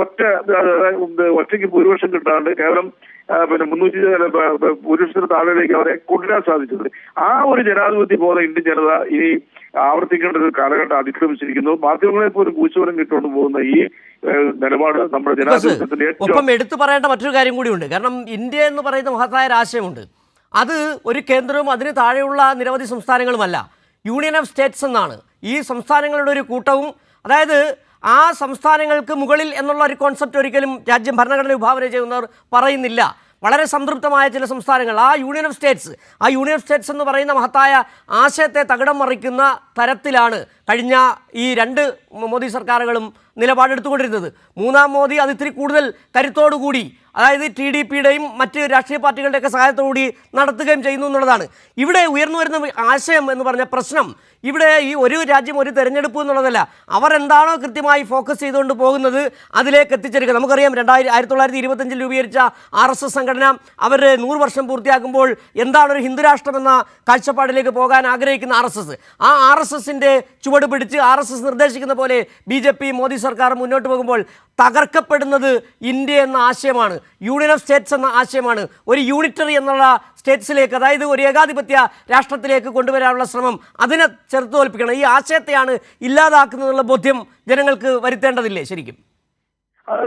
ഒറ്റയ്ക്ക് ഭൂരിപക്ഷം കിട്ടാണ്ട് കേവലം 300 ഭൂരിപക്ഷത്തിന് താഴേക്ക് അവരെ കൊണ്ടുവരാൻ സാധിച്ചത്. ആ ഒരു ജനാധിപത്യ ബോധം ഇന്ത്യൻ ജനത ഇനി ആവർത്തിക്കേണ്ട ഒരു കാലഘട്ടം അതിക്രമിച്ചിരിക്കുന്നു. മാധ്യമങ്ങളെ പോലും കൂച്ചുവരം കിട്ടുകൊണ്ട് പോകുന്ന ഈ നിലപാട് നമ്മുടെ ജനാധിപത്യത്തിന്റെ ഒപ്പം എടുത്തു പറയേണ്ട മറ്റൊരു കാര്യം കൂടിയുണ്ട്. കാരണം ഇന്ത്യ എന്ന് പറയുന്ന മഹത്തായ രാശയമുണ്ട്. അത് ഒരു കേന്ദ്രവും അതിന് താഴെയുള്ള നിരവധി സംസ്ഥാനങ്ങളുമല്ല, യൂണിയൻ ഓഫ് സ്റ്റേറ്റ്സ് എന്നാണ്. ഈ സംസ്ഥാനങ്ങളുടെ ഒരു കൂട്ടവും, അതായത് ആ സംസ്ഥാനങ്ങൾക്ക് മുകളിൽ എന്നുള്ള ഒരു കോൺസെപ്റ്റ് ഒരിക്കലും രാജ്യം ഭരണഘടന വിഭാവന ചെയ്യുന്നവർ പറയുന്നില്ല. വളരെ സംതൃപ്തമായ ചില സംസ്ഥാനങ്ങൾ, ആ യൂണിയൻ ഓഫ് സ്റ്റേറ്റ്സ് എന്ന് പറയുന്ന മഹത്തായ ആശയത്തെ തകിടം മറിക്കുന്ന തരത്തിലാണ് കഴിഞ്ഞ ഈ 2 മോദി സർക്കാരുകളും നിലപാടെടുത്തുകൊണ്ടിരുന്നത്. 3ാം മോദി അത് ഇത്തിരി കൂടുതൽ കരുത്തോടുകൂടി, അതായത് TDPയുടെയും മറ്റ് രാഷ്ട്രീയ പാർട്ടികളുടെയൊക്കെ സഹായത്തോടുകൂടി നടത്തുകയും ചെയ്യുന്നു എന്നുള്ളതാണ്. ഇവിടെ ഉയർന്നു വരുന്ന ആശയം എന്ന് പറഞ്ഞ പ്രശ്നം, ഇവിടെ ഈ ഒരു രാജ്യം ഒരു തെരഞ്ഞെടുപ്പ് എന്നുള്ളതല്ല, അവർ എന്താണോ കൃത്യമായി ഫോക്കസ് ചെയ്തുകൊണ്ട് പോകുന്നത് അതിലേക്ക് എത്തിച്ചേരുക. നമുക്കറിയാം 1925 രൂപീകരിച്ച RSS സംഘടന അവർ 100 വർഷം പൂർത്തിയാക്കുമ്പോൾ എന്താണ് ഒരു ഹിന്ദുരാഷ്ട്രം എന്ന കാഴ്ചപ്പാടിലേക്ക് പോകാൻ ആഗ്രഹിക്കുന്ന RSS, ആ RSSന്റെ ചുവട് ചുവട് പിടിച്ച് RSS നിർദ്ദേശിക്കുന്ന പോലെ BJP മോദി സർക്കാർ മുന്നോട്ട് പോകുമ്പോൾ തകർക്കപ്പെടുന്നത് ഇന്ത്യ എന്ന ആശയമാണ്, യൂണിയൻ ഓഫ് സ്റ്റേറ്റ്സ് എന്ന ആശയമാണ്. ഒരു യൂണിറ്ററി എന്നുള്ള സ്റ്റേറ്റ്സിലേക്ക്, അതായത് ഒരു ഏകാധിപത്യ രാഷ്ട്രത്തിലേക്ക് കൊണ്ടുവരാനുള്ള ശ്രമം, അതിനെ ചെറുത്തു തോൽപ്പിക്കണം. ഈ ആശയത്തെയാണ് ഇല്ലാതാക്കുന്നതിനുള്ള ബോധ്യം ജനങ്ങൾക്ക് വരുത്തേണ്ടതില്ലേ ശരിക്കും?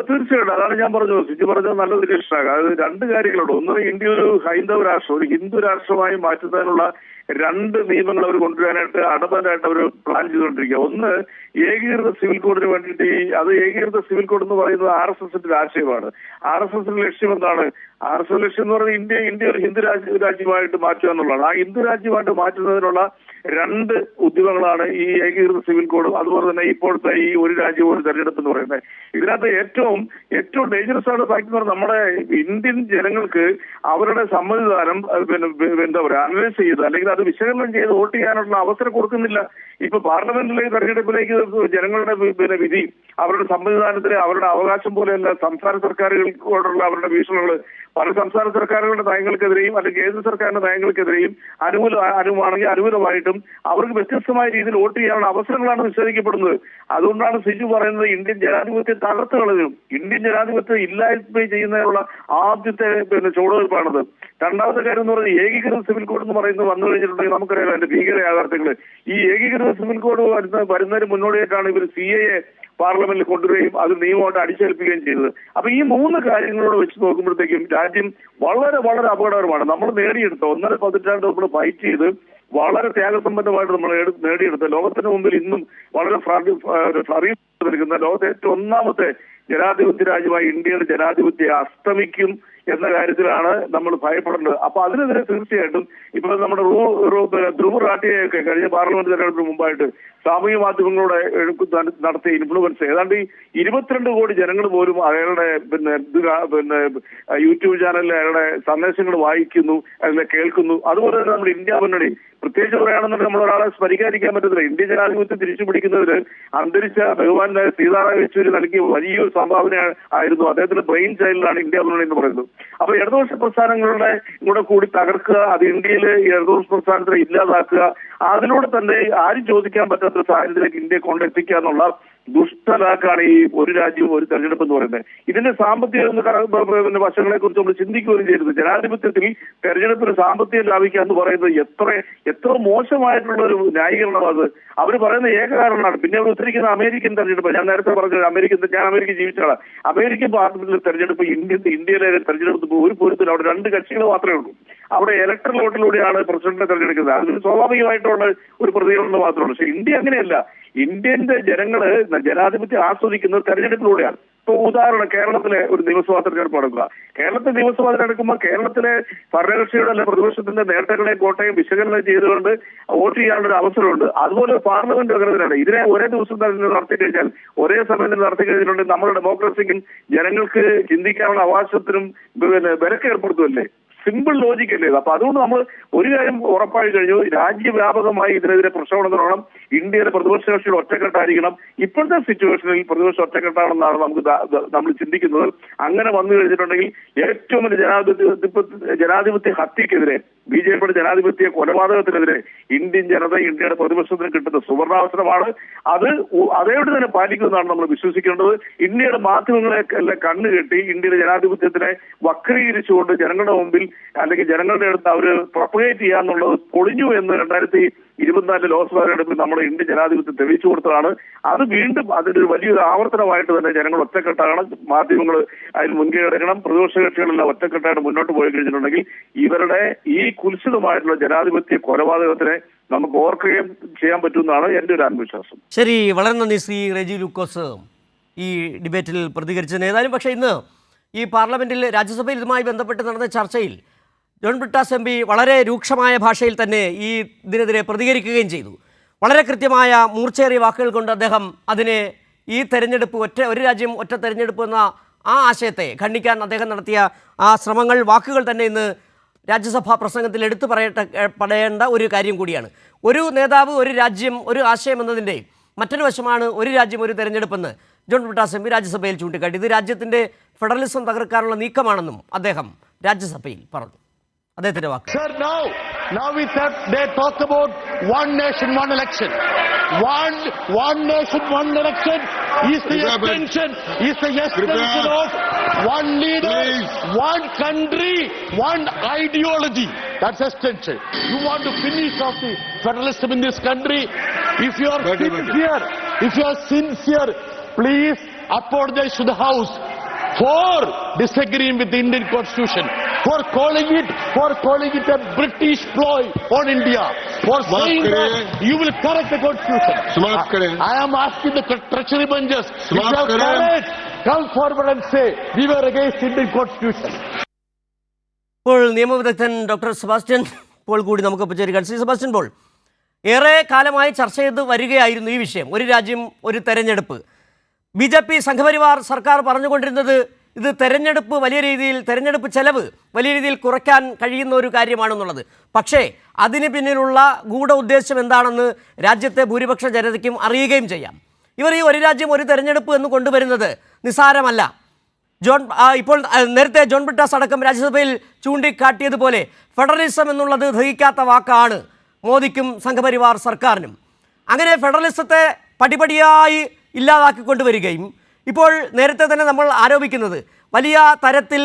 തീർച്ചയായിട്ടും അതാണ് ഞാൻ പറഞ്ഞത്. സിജി പറഞ്ഞത് നല്ല നിരീക്ഷണമാണ്. അതായത് രണ്ട് കാര്യങ്ങളുണ്ട്. ഒന്ന്, ഇന്ത്യ ഒരു ഹൈന്ദവ രാഷ്ട്രം, ഒരു ഹിന്ദു രാഷ്ട്രമായി മാറ്റുന്നതിനുള്ള രണ്ട് നിയമങ്ങൾ അവർ കൊണ്ടുവരാനായിട്ട് അടബാനായിട്ട് അവർ പ്ലാൻ ചെയ്തുകൊണ്ടിരിക്കുക. ഒന്ന്, ഏകീകൃത സിവിൽ കോഡിന് വേണ്ടിയിട്ട് അത് ഏകീകൃത സിവിൽ കോഡ് എന്ന് പറയുന്നത് RSSന്റെ ആശയമാണ്. RSSന്റെ ലക്ഷ്യം എന്താണ്? RSS ലക്ഷ്യം എന്ന് പറയുന്നത് ഇന്ത്യ ഒരു ഹിന്ദു രാജ്യമായിട്ട് മാറ്റുക എന്നുള്ളതാണ്. ആ ഹിന്ദു രാജ്യമായിട്ട് മാറ്റുന്നതിനുള്ള രണ്ട് ഉദ്യമങ്ങളാണ് ഈ ഏകീകൃത സിവിൽ കോഡും അതുപോലെ തന്നെ ഇപ്പോഴത്തെ ഈ ഒരു രാജ്യം ഒരു തെരഞ്ഞെടുപ്പ് എന്ന് പറയുന്നത്. ഇതിനകത്ത് ഏറ്റവും ഡേഞ്ചറസ് ആണ് ഫാക്ട് എന്ന് പറഞ്ഞാൽ നമ്മുടെ ഇന്ത്യൻ ജനങ്ങൾക്ക് അവരുടെ സമ്മതിദാനം എന്താ പറയുക അനലൈസ് ചെയ്ത് അല്ലെങ്കിൽ അത് വിശകലനം ചെയ്ത് വോട്ട് ചെയ്യാനുള്ള അവസരം കൊടുക്കുന്നില്ല. ഇപ്പൊ പാർലമെന്റിലെ തെരഞ്ഞെടുപ്പിലേക്ക് ജനങ്ങളുടെ വിധി അവരുടെ സമ്മതിദാനത്തിന് അവരുടെ അവകാശം പോലെയല്ല സംസ്ഥാന സർക്കാരുകളോടുള്ള അവരുടെ ഭീഷണികൾ പല സംസ്ഥാന സർക്കാരുകളുടെ നയങ്ങൾക്കെതിരെയും അല്ലെങ്കിൽ കേന്ദ്ര സർക്കാരിന്റെ നയങ്ങൾക്കെതിരെയും അനുകൂലമാണെങ്കിൽ അനുകൂലമായിട്ടും അവർക്ക് വ്യത്യസ്തമായ രീതിയിൽ വോട്ട് ചെയ്യാനുള്ള അവസരങ്ങളാണ് നിഷേധിക്കപ്പെടുന്നത്. അതുകൊണ്ടാണ് സിജു പറയുന്നത് ഇന്ത്യൻ ജനാധിപത്യം തകർത്ത് കളഞ്ഞു. ഇന്ത്യൻ ജനാധിപത്യം ഇല്ലായ്മ ചെയ്യുന്നതിനുള്ള ആദ്യത്തെ ചുവടുവയ്പ്പാണത്. രണ്ടാമത്തെ കാര്യം എന്ന് പറഞ്ഞാൽ ഏകീകൃത സിവിൽ കോഡ് എന്ന് പറയുന്നത് വന്നു കഴിഞ്ഞിട്ടുണ്ടെങ്കിൽ നമുക്കറിയാം അതിന്റെ ഭീകര യാഥാർത്ഥ്യങ്ങൾ. ഈ ഏകീകൃത സിവിൽ കോഡ് വരുന്നതിന് മുന്നോടിയായിട്ടാണ് ഇവർ CAA പാർലമെന്റിൽ കൊണ്ടുവരികയും അത് നിയമമായിട്ട് അടിച്ചേൽപ്പിക്കുകയും ചെയ്തത്. അപ്പൊ ഈ മൂന്ന് കാര്യങ്ങളോട് വെച്ച് നോക്കുമ്പോഴത്തേക്കും രാജ്യം വളരെ വളരെ അപകടകരമാണ്. നമ്മൾ നേടിയെടുത്ത 1.5 പതിറ്റാണ്ട് നമ്മൾ ഫൈറ്റ് ചെയ്ത് വളരെ ത്യാഗസമ്പന്നമായിട്ട് നമ്മൾ നേടിയെടുത്ത ലോകത്തിന് മുമ്പിൽ ഇന്നും വളരെ നിൽക്കുന്ന ലോകത്തെ ഏറ്റവും ഒന്നാമത്തെ ജനാധിപത്യ രാജ്യമായി ഇന്ത്യയുടെ ജനാധിപത്യം അസ്തമിക്കും എന്ന കാര്യത്തിലാണ് നമ്മൾ ഭയപ്പെടേണ്ടത്. അപ്പൊ അതിനെതിരെ തീർച്ചയായിട്ടും ഇപ്പൊ നമ്മുടെ ധ്രുവ് റാട്ടിയൊക്കെ കഴിഞ്ഞ പാർലമെന്റ് തെരഞ്ഞെടുപ്പിന് മുമ്പായിട്ട് സാമൂഹ്യ മാധ്യമങ്ങളോട് നടത്തിയ ഇൻഫ്ലുവൻസ് ഏതാണ്ട് 22 കോടി ജനങ്ങൾ പോലും അയാളുടെ യൂട്യൂബ് ചാനലിൽ അയാളുടെ സന്ദേശങ്ങൾ വായിക്കുന്നു, അതിനെ കേൾക്കുന്നു. അതുപോലെ തന്നെ നമ്മുടെ ഇന്ത്യ മുന്നണി പ്രത്യേകിച്ച് പറയുകയാണെന്നുണ്ടെങ്കിൽ നമ്മൾ ഒരാളെ സ്മരിക്കാതിരിക്കാൻ പറ്റത്തില്ല. ഇന്ത്യ ജനാധിപത്യം തിരിച്ചു പിടിക്കുന്നതിന് അന്തരിച്ച ബഹുമാൻ സീതാറാം യെച്ചൂരി നൽകിയ വലിയൊരു സംഭാവന ആയിരുന്നു. അദ്ദേഹത്തിന്റെ ബ്രെയിൻ ചൈൽഡാണ് ഇന്ത്യ മുന്നണി എന്ന് പറയുന്നത്. അപ്പൊ ഇടതുപക്ഷ പ്രസ്ഥാനങ്ങളുടെ കൂടി തകർക്കുക, അത് ഇന്ത്യയിലെ ഇടതുപക്ഷ പ്രസ്ഥാനത്തെ ഇല്ലാതാക്കുക, അതിലൂടെ തന്നെ ആരും ചോദിക്കാൻ പറ്റാത്ത സാഹചര്യത്തിലേക്ക് ഇന്ത്യയെ കൊണ്ടെത്തിക്കുക എന്നുള്ള ദുഷ്ടലാക്കാണ് ഈ ഒരു രാജ്യവും ഒരു തെരഞ്ഞെടുപ്പ് എന്ന് പറയുന്നത്. ഇതിന്റെ സാമ്പത്തിക വശങ്ങളെ കുറിച്ച് നമ്മൾ ചിന്തിക്കുകയും ചെയ്തത്. ജനാധിപത്യത്തിൽ തെരഞ്ഞെടുപ്പിന് സാമ്പത്തികം ലാഭിക്കുക എന്ന് പറയുന്നത് എത്ര മോശമായിട്ടുള്ള ഒരു ന്യായീകരണമാണ് അത്. അവർ പറയുന്ന ഏക കാരണമാണ്. പിന്നെ അവർ ഉദ്ധരിക്കുന്ന അമേരിക്കൻ തെരഞ്ഞെടുപ്പ്. ഞാൻ നേരത്തെ പറഞ്ഞത് ഞാൻ അമേരിക്ക ജീവിച്ചാണ്. അമേരിക്കൻ പാർലമെന്റിലെ തെരഞ്ഞെടുപ്പ് ഇന്ത്യയിലെ തെരഞ്ഞെടുപ്പ് ഒരു പൂരത്തിൽ അവിടെ 2 കക്ഷികൾ മാത്രമേ ഉള്ളൂ. അവിടെ ഇലക്ട്രൽ വോട്ടിലൂടെയാണ് പ്രസിഡന്റിനെ തെരഞ്ഞെടുക്കുന്നത്. അതിന് സ്വാഭാവികമായിട്ടുള്ള ഒരു പ്രതികരണം മാത്രമേ ഉള്ളൂ. പക്ഷെ ഇന്ത്യ അങ്ങനെയല്ല. ഇന്ത്യന്റെ ജനങ്ങള് ജനാധിപത്യം ആസ്വദിക്കുന്നത് തെരഞ്ഞെടുപ്പിലൂടെയാണ്. ഇപ്പൊ ഉദാഹരണം കേരളത്തിലെ ഒരു നിയമസഭാ തെരഞ്ഞെടുപ്പ് നടക്കുക. കേരളത്തിലെ നിയമസഭാ തെരഞ്ഞെടുക്കുമ്പോൾ കേരളത്തിലെ ഭരണകക്ഷിയുടെ അല്ലെ പ്രതിപക്ഷത്തിന്റെ നേട്ടങ്ങളെ കോട്ടയം വിശകലനം ചെയ്തുകൊണ്ട് വോട്ട് ചെയ്യാനുള്ള ഒരു അവസരമുണ്ട്. അതുപോലെ പാർലമെന്റ് തെരഞ്ഞെടുപ്പിലാണ്. ഇതിനെ ഒരേ ദിവസം തന്നെ നടത്തി കഴിഞ്ഞാൽ ഒരേ സമയത്ത് നടത്തി കഴിഞ്ഞിട്ടുണ്ടെങ്കിൽ നമ്മുടെ ഡെമോക്രസിക്കും ജനങ്ങൾക്ക് ചിന്തിക്കാനുള്ള അവകാശത്തിനും വിലക്ക് ഏർപ്പെടുത്തുമല്ലേ? സിമ്പിൾ ലോജിക് അല്ലേ? അപ്പൊ അതുകൊണ്ട് നമ്മൾ ഒരു കാര്യം ഉറപ്പായി കഴിഞ്ഞു, രാജ്യവ്യാപകമായി ഇതിനെതിരെ പ്രക്ഷോഭണം നടത്തണം. ഇന്ത്യയിലെ പ്രതിപക്ഷ കക്ഷികൾ ഒറ്റക്കെട്ടായിരിക്കണം. ഇപ്പോഴത്തെ സിറ്റുവേഷനിൽ പ്രതിപക്ഷം ഒറ്റക്കെട്ടാണെന്നാണ് നമ്മൾ ചിന്തിക്കുന്നത്. അങ്ങനെ വന്നു കഴിഞ്ഞിട്ടുണ്ടെങ്കിൽ ഏറ്റവും വലിയ ജനാധിപത്യ ഹത്യക്കെതിരെ BJPയുടെ ജനാധിപത്യ കൊലപാതകത്തിനെതിരെ ഇന്ത്യൻ ജനത ഇന്ത്യയുടെ പ്രതിപക്ഷത്തിന് കിട്ടുന്ന സുവർണാവസരമാണ്. അത് അതേയോട് തന്നെ പാലിക്കുന്നതാണ് നമ്മൾ വിശ്വസിക്കേണ്ടത്. ഇന്ത്യയുടെ മാധ്യമങ്ങളെ എല്ലാം കണ്ണുകെട്ടി ഇന്ത്യയുടെ ജനാധിപത്യത്തിനെ വക്രീകരിച്ചുകൊണ്ട് ജനങ്ങളുടെ മുമ്പിൽ അല്ലെങ്കിൽ ജനങ്ങളുടെ അടുത്ത് അവർ പ്രൊപ്പഗേറ്റ് ചെയ്യാന്നുള്ളത് പൊളിഞ്ഞു എന്ന് 2024 ലോക്സഭാ തെരഞ്ഞെടുപ്പിൽ നമ്മുടെ ഇന്ത്യൻ ജനാധിപത്യം തെളിയിച്ചു കൊടുത്തതാണ്. അത് വീണ്ടും അതിന്റെ ഒരു വലിയൊരു ആവർത്തനമായിട്ട് തന്നെ ജനങ്ങൾ ഒറ്റക്കെട്ടാകണം, മാധ്യമങ്ങൾ അതിന് മുൻകൈ എടുക്കണം, പ്രതിപക്ഷ കക്ഷികളെല്ലാം ഒറ്റക്കെട്ടായിട്ട് മുന്നോട്ട് പോയി കഴിഞ്ഞിട്ടുണ്ടെങ്കിൽ ഇവരുടെ ഈ കുൽസിതമായിട്ടുള്ള ജനാധിപത്യ കൊലപാതകത്തിനെ നമുക്ക് ഓർക്കുകയും ചെയ്യാൻ പറ്റുമെന്നാണ് എൻ്റെ ഒരു ആത്മവിശ്വാസം. ശരി, വളരെ നന്ദി ശ്രീ റെജി ലൂക്കോസ് ഈ ഡിബേറ്റിൽ പ്രതികരിച്ചതിന്. ഏതായാലും പക്ഷേ ഇന്ന് ഈ പാർലമെന്റിൽ രാജ്യസഭയിൽ ഇതുമായി ബന്ധപ്പെട്ട് നടന്ന ചർച്ചയിൽ ജോൺ ബ്രിട്ടാസ് MP വളരെ രൂക്ഷമായ ഭാഷയിൽ തന്നെ ഈ ഇതിനെതിരെ പ്രതികരിക്കുകയും ചെയ്തു. വളരെ കൃത്യമായ മൂർച്ചയേറിയ വാക്കുകൾ കൊണ്ട് അദ്ദേഹം അതിനെ ഈ തെരഞ്ഞെടുപ്പ് ഒരു രാജ്യം ഒറ്റ തെരഞ്ഞെടുപ്പ് എന്ന ആ ആശയത്തെ ഖണ്ഡിക്കാൻ അദ്ദേഹം നടത്തിയ ആ ശ്രമങ്ങൾ വാക്കുകൾ തന്നെ ഇന്ന് രാജ്യസഭാ പ്രസംഗത്തിൽ എടുത്തു പറയേണ്ട ഒരു കാര്യം കൂടിയാണ്. ഒരു നേതാവ് ഒരു രാജ്യം ഒരു ആശയം എന്നതിൻ്റെ മറ്റൊരു വശമാണ് ഒരു രാജ്യം ഒരു തെരഞ്ഞെടുപ്പെന്ന് ജോൺ ബ്രിട്ടാസ് MP രാജ്യസഭയിൽ ചൂണ്ടിക്കാട്ടി. ഇത് രാജ്യത്തിൻ്റെ ഫെഡറലിസം തകർക്കാനുള്ള നീക്കമാണെന്നും അദ്ദേഹം രാജ്യസഭയിൽ പറഞ്ഞു. അദ്ദേഹത്തിന്റെ വാക്ക്. Sir, now they talk about one nation, one election. one nation, one election is the extension of one leader, one country, one ideology. That's extension. You want to finish off the federalism in this country? If you are sincere, please apologize to the House for disagreeing with the Indian Constitution, for calling it a British ploy on India, for saying that you will correct the Constitution. I am asking the treasury benches, if you have courage, come forward and say we were against Indian Constitution. ഇപ്പോൾ നിയമവിദഗ്ധൻ doctor Sebastian Paul കൂടി നമുക്കൊപ്പം ചേരുകയാണ്. Shri Sebastian Paul, ഏറെ കാലമായി ചർച്ച ചെയ്ത് വരികയായിരുന്നു ഈ വിഷയം, ഒരു രാജ്യം ഒരു തെരഞ്ഞെടുപ്പ്. BJP സംഘപരിവാർ സർക്കാർ പറഞ്ഞുകൊണ്ടിരുന്നത് ഇത് തെരഞ്ഞെടുപ്പ് വലിയ രീതിയിൽ, തെരഞ്ഞെടുപ്പ് ചെലവ് വലിയ രീതിയിൽ കുറയ്ക്കാൻ കഴിയുന്ന ഒരു കാര്യമാണെന്നുള്ളത്. പക്ഷേ അതിന് പിന്നിലുള്ള ഗൂഢ ഉദ്ദേശം എന്താണെന്ന് രാജ്യത്തെ ഭൂരിപക്ഷ ജനതയ്ക്കും അറിയുകയും ചെയ്യാം. ഇവർ ഈ ഒരു രാജ്യം ഒരു തെരഞ്ഞെടുപ്പ് എന്ന് കൊണ്ടുവരുന്നത് നിസ്സാരമല്ല. ഇപ്പോൾ നേരത്തെ ജോൺ ബ്രിട്ടാസ് അടക്കം രാജ്യസഭയിൽ ചൂണ്ടിക്കാട്ടിയതുപോലെ ഫെഡറലിസം എന്നുള്ളത് ദഹിക്കാത്ത വാക്കാണ് മോദിക്കും സംഘപരിവാർ സർക്കാരിനും. അങ്ങനെ ഫെഡറലിസത്തെ പടിപടിയായി ഇല്ലാതാക്കിക്കൊണ്ടുവരികയും ഇപ്പോൾ നേരത്തെ തന്നെ നമ്മൾ ആരോപിക്കുന്നത് വലിയ തരത്തിൽ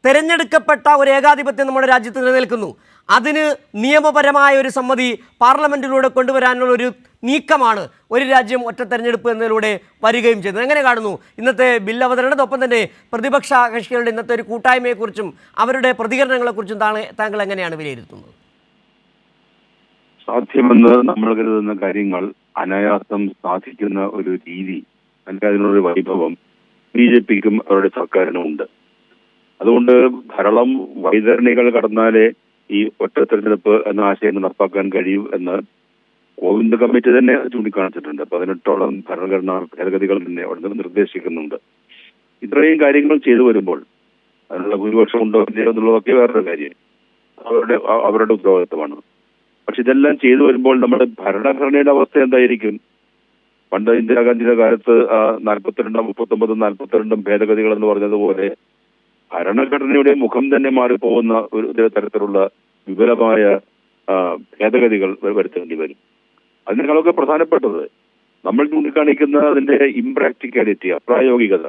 തിരഞ്ഞെടുക്കപ്പെട്ട ഒരു ഏകാധിപത്യം നമ്മുടെ രാജ്യത്ത് നിലനിൽക്കുന്നു. അതിന് നിയമപരമായ ഒരു സമ്മതി പാർലമെൻറ്റിലൂടെ കൊണ്ടുവരാനുള്ള ഒരു നീക്കമാണ് ഒരു രാജ്യം ഒറ്റ തെരഞ്ഞെടുപ്പ് എന്നതിലൂടെ വരികയും ചെയ്തത്. എങ്ങനെ കാണുന്നു ഇന്നത്തെ ബിൽ അവതരണത്തിനൊപ്പം തന്നെ പ്രതിപക്ഷ കക്ഷികളുടെ ഇന്നത്തെ ഒരു കൂട്ടായ്മയെക്കുറിച്ചും അവരുടെ പ്രതികരണങ്ങളെക്കുറിച്ചും താങ്കൾ എങ്ങനെയാണ് വിലയിരുത്തുന്നത്? സാധ്യമെന്ന് നമ്മൾ കരുതുന്ന കാര്യങ്ങൾ അനായാസം സാധിക്കുന്ന ഒരു രീതി, അല്ലെങ്കിൽ അതിനൊരു വൈഭവം BJPക്കും അവരുടെ സർക്കാരിനും ഉണ്ട്. അതുകൊണ്ട് ധാരാളം വൈതരണികൾ കടന്നാലേ ഈ ഒറ്റ തെരഞ്ഞെടുപ്പ് എന്ന ആശയം നടപ്പാക്കാൻ കഴിയൂ എന്ന് കോവിന്ദ് കമ്മിറ്റി തന്നെ ചൂണ്ടിക്കാണിച്ചിട്ടുണ്ട്. 18ഓളം ഭരണഘടനാ ഭേദഗതികൾ തന്നെ അവിടെ നിർദ്ദേശിക്കുന്നുണ്ട്. ഇത്രയും കാര്യങ്ങൾ ചെയ്തു വരുമ്പോൾ അതിനുള്ള ഭൂരിപക്ഷം ഉണ്ടോ ഇല്ലയോ എന്നുള്ളതൊക്കെ വേറൊരു കാര്യം, അവരുടെ ഉത്തരവാദിത്തമാണ്. പക്ഷെ ഇതെല്ലാം ചെയ്തു വരുമ്പോൾ നമ്മുടെ ഭരണഘടനയുടെ അവസ്ഥ എന്തായിരിക്കും? പണ്ട് ഇന്ദിരാഗാന്ധിയുടെ കാലത്ത് 42, 39, 42 ഭേദഗതികൾ എന്ന് പറഞ്ഞതുപോലെ ഭരണഘടനയുടെ മുഖം തന്നെ മാറിപ്പോകുന്ന ഒരു തരത്തിലുള്ള വിപുലമായ ഭേദഗതികൾ വരുത്തേണ്ടി വരും. അതിനേക്കാളൊക്കെ പ്രധാനപ്പെട്ടത് നമ്മൾ ചൂണ്ടിക്കാണിക്കുന്ന അതിന്റെ ഇംപ്രാക്ടിക്കാലിറ്റി, അപ്രായോഗികത,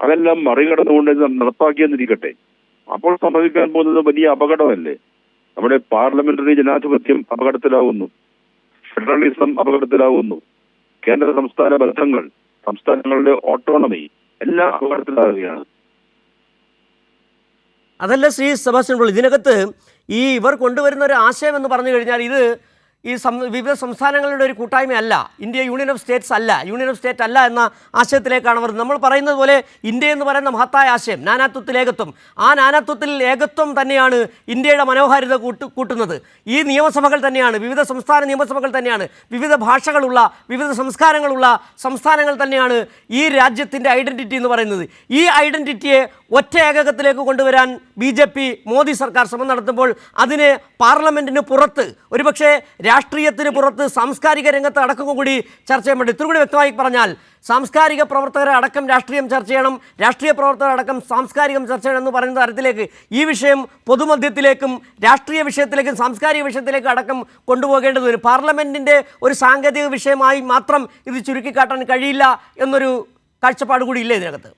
അതെല്ലാം മറികടന്നുകൊണ്ട് നടപ്പാക്കിയെന്നിരിക്കട്ടെ. അപ്പോൾ സംഭവിക്കാൻ പോകുന്നത് വലിയ അപകടമല്ലേ? നമ്മുടെ പാർലമെന്ററി ജനാധിപത്യം അപകടത്തിലാവുന്നു, ഫെഡറലിസം അപകടത്തിലാവുന്നു, കേന്ദ്ര സംസ്ഥാന ബന്ധങ്ങൾ, സംസ്ഥാനങ്ങളുടെ ഓട്ടോണമി എല്ലാം അപകടത്തിലാവുകയാണ്. അതല്ല ശ്രീ സെബാസ്റ്റ്യൻ പോൾ, ഇതിനകത്ത് ഇവർ കൊണ്ടുവരുന്ന ഒരു ആശയം എന്ന് പറഞ്ഞു കഴിഞ്ഞാൽ ഇത് വിവിധ സംസ്ഥാനങ്ങളുടെ ഒരു കൂട്ടായ്മയല്ല, ഇന്ത്യ യൂണിയൻ ഓഫ് സ്റ്റേറ്റ്സ് അല്ല, യൂണിയൻ ഓഫ് സ്റ്റേറ്റ് അല്ല എന്ന ആശയത്തിലേക്കാണ് അവർ. നമ്മൾ പറയുന്നത് പോലെ ഇന്ത്യ എന്ന് പറയുന്ന മഹത്തായ ആശയം, നാനാത്വത്തിൽ ഏകത്വം, ആ നാനാത്വത്തിൽ ഏകത്വം തന്നെയാണ് ഇന്ത്യയുടെ മനോഹാരിത കൂട്ടുന്നത്. ഈ നിയമസഭകൾ തന്നെയാണ്, വിവിധ സംസ്ഥാന നിയമസഭകൾ തന്നെയാണ്, വിവിധ ഭാഷകളുള്ള, വിവിധ സംസ്കാരങ്ങളുള്ള സംസ്ഥാനങ്ങൾ തന്നെയാണ് ഈ രാജ്യത്തിൻ്റെ ഐഡൻറ്റിറ്റി എന്ന് പറയുന്നത്. ഈ ഐഡൻറ്റിറ്റിയെ ഒറ്റ ഏകകത്തിലേക്ക് കൊണ്ടുവരാൻ BJP മോദി സർക്കാർ ശ്രമം നടത്തുമ്പോൾ അതിന് പാർലമെൻറ്റിന് പുറത്ത്, ഒരുപക്ഷെ രാഷ്ട്രീയത്തിന് പുറത്ത്, സാംസ്കാരിക രംഗത്ത് അടക്കം കൂടി ചർച്ച ചെയ്യാൻ വേണ്ടി, ഇത്തിരി കൂടി വ്യക്തമായി പറഞ്ഞാൽ സാംസ്കാരിക പ്രവർത്തകരെ അടക്കം രാഷ്ട്രീയം ചർച്ച ചെയ്യണം, രാഷ്ട്രീയ പ്രവർത്തകരടക്കം സാംസ്കാരികം ചർച്ച ചെയ്യണം എന്ന് പറയുന്ന തരത്തിലേക്ക് ഈ വിഷയം പൊതുമധ്യത്തിലേക്കും രാഷ്ട്രീയ വിഷയത്തിലേക്കും സാംസ്കാരിക വിഷയത്തിലേക്കും അടക്കം കൊണ്ടുപോകേണ്ടത് വരും. പാർലമെൻറ്റിൻ്റെ ഒരു സാങ്കേതിക വിഷയമായി മാത്രം ഇത് ചുരുക്കിക്കാട്ടാൻ കഴിയില്ല എന്നൊരു കാഴ്ചപ്പാട് കൂടി ഇല്ലേ ഇതിനകത്ത്?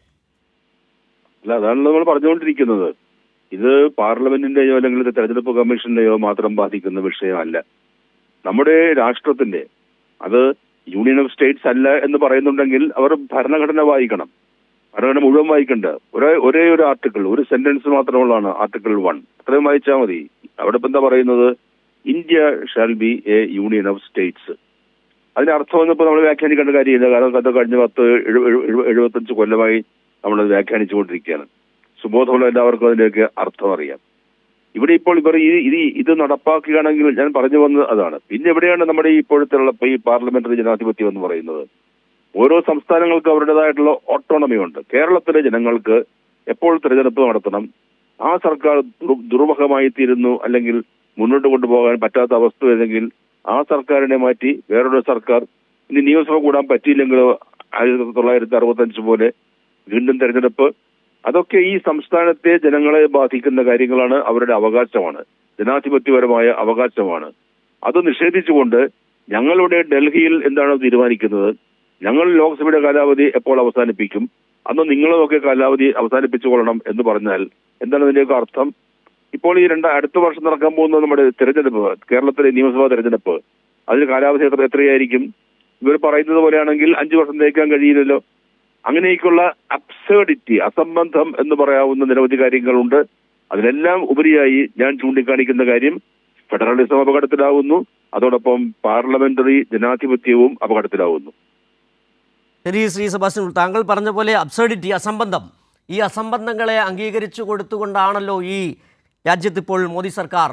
അല്ല, അതാണ് നമ്മൾ പറഞ്ഞുകൊണ്ടിരിക്കുന്നത്. ഇത് പാർലമെന്റിന്റെയോ അല്ലെങ്കിൽ തെരഞ്ഞെടുപ്പ് കമ്മീഷന്റെയോ മാത്രം ബാധിക്കുന്ന വിഷയമല്ല. നമ്മുടെ രാഷ്ട്രത്തിന്റെ, അത് യൂണിയൻ ഓഫ് സ്റ്റേറ്റ്സ് അല്ല എന്ന് പറയുന്നുണ്ടെങ്കിൽ അവർ ഭരണഘടന വായിക്കണം. ഭരണഘടന മുഴുവൻ വായിക്കണ്ട. ഒരേ ഒരു ആർട്ടിക്കിൾ, ഒരു സെന്റൻസ് മാത്രമുള്ളതാണ് ആർട്ടിക്കിൾ 1. അത്രയും വായിച്ചാൽ മതി. അവിടെ ഇപ്പം എന്താ പറയുന്നത്? India shall be A union of States. അതിന്റെ അർത്ഥമൊന്നും ഇപ്പോൾ നമ്മൾ വ്യാഖ്യാനിക്കേണ്ട കാര്യമില്ല. കാരണം അത് കഴിഞ്ഞ 75 കൊല്ലമായി നമ്മളത് വ്യാഖ്യാനിച്ചുകൊണ്ടിരിക്കുകയാണ്. സുബോധമുള്ള എല്ലാവർക്കും അതിൻ്റെയൊക്കെ അർത്ഥം അറിയാം. ഇവിടെ ഇപ്പോൾ ഇവർ ഇത് നടപ്പാക്കുകയാണെങ്കിൽ, ഞാൻ പറഞ്ഞു വന്നത് അതാണ്. പിന്നെ എവിടെയാണ് നമ്മുടെ ഈ ഇപ്പോഴത്തെ ഈ പാർലമെന്ററി ജനാധിപത്യം എന്ന് പറയുന്നത്? ഓരോ സംസ്ഥാനങ്ങൾക്ക് അവരുടേതായിട്ടുള്ള ഓട്ടോണമി ഉണ്ട്. കേരളത്തിലെ ജനങ്ങൾക്ക് എപ്പോൾ തിരഞ്ഞെടുപ്പ് നടത്തണം, ആ സർക്കാർ ദുർമുഖമായി തീരുന്നു അല്ലെങ്കിൽ മുന്നോട്ട് കൊണ്ടുപോകാൻ പറ്റാത്ത അവസ്ഥ ഏതെങ്കിൽ ആ സർക്കാരിനെ മാറ്റി വേറൊരു സർക്കാർ, ഇനി നിയമസഭ കൂടാൻ പറ്റിയില്ലെങ്കിലോ 1965 പോലെ വീണ്ടും തെരഞ്ഞെടുപ്പ്, അതൊക്കെ ഈ സംസ്ഥാനത്തെ ജനങ്ങളെ ബാധിക്കുന്ന കാര്യങ്ങളാണ്. അവരുടെ അവകാശമാണ്, ജനാധിപത്യപരമായ അവകാശമാണ്. അത് നിഷേധിച്ചുകൊണ്ട് ഞങ്ങളുടെ ഡൽഹിയിൽ എന്താണ് തീരുമാനിക്കുന്നത്, ഞങ്ങൾ ലോക്സഭയുടെ കാലാവധി എപ്പോൾ അവസാനിപ്പിക്കും, അന്ന് നിങ്ങളൊക്കെ കാലാവധി അവസാനിപ്പിച്ചുകൊള്ളണം എന്ന് പറഞ്ഞാൽ എന്താണ് ഇതിന്റെയൊക്കെ അർത്ഥം? ഇപ്പോൾ ഈ അടുത്ത വർഷം നടക്കാൻ പോകുന്ന നമ്മുടെ തെരഞ്ഞെടുപ്പ്, കേരളത്തിലെ നിയമസഭാ തെരഞ്ഞെടുപ്പ്, അതിന് കാലാവധി എത്രയായിരിക്കും? ഇവർ പറയുന്നത് പോലെയാണെങ്കിൽ 5 വർഷം നയിക്കാൻ കഴിയില്ലല്ലോ. അങ്ങനെയൊക്കെയുള്ള അബ്സേർഡിറ്റി, അസംബന്ധം എന്ന് പറയാവുന്ന നിരവധി കാര്യങ്ങളുണ്ട്. അതിനെല്ലാം ഉപരിയായി ഞാൻ ചൂണ്ടിക്കാണിക്കുന്ന കാര്യം ഫെഡറലിസം അപകടത്തിലാവുന്നു, അതോടൊപ്പം പാർലമെന്ററി ജനാധിപത്യവും അപകടത്തിലാവുന്നു. ശരി ശ്രീ സെബാസ്റ്റ്യൻ, താങ്കൾ പറഞ്ഞ പോലെ അബ്സർഡിറ്റി, അസംബന്ധം, ഈ അസംബന്ധങ്ങളെ അംഗീകരിച്ചു കൊടുത്തുകൊണ്ടാണല്ലോ ഈ രാജ്യത്തിപ്പോൾ മോദി സർക്കാർ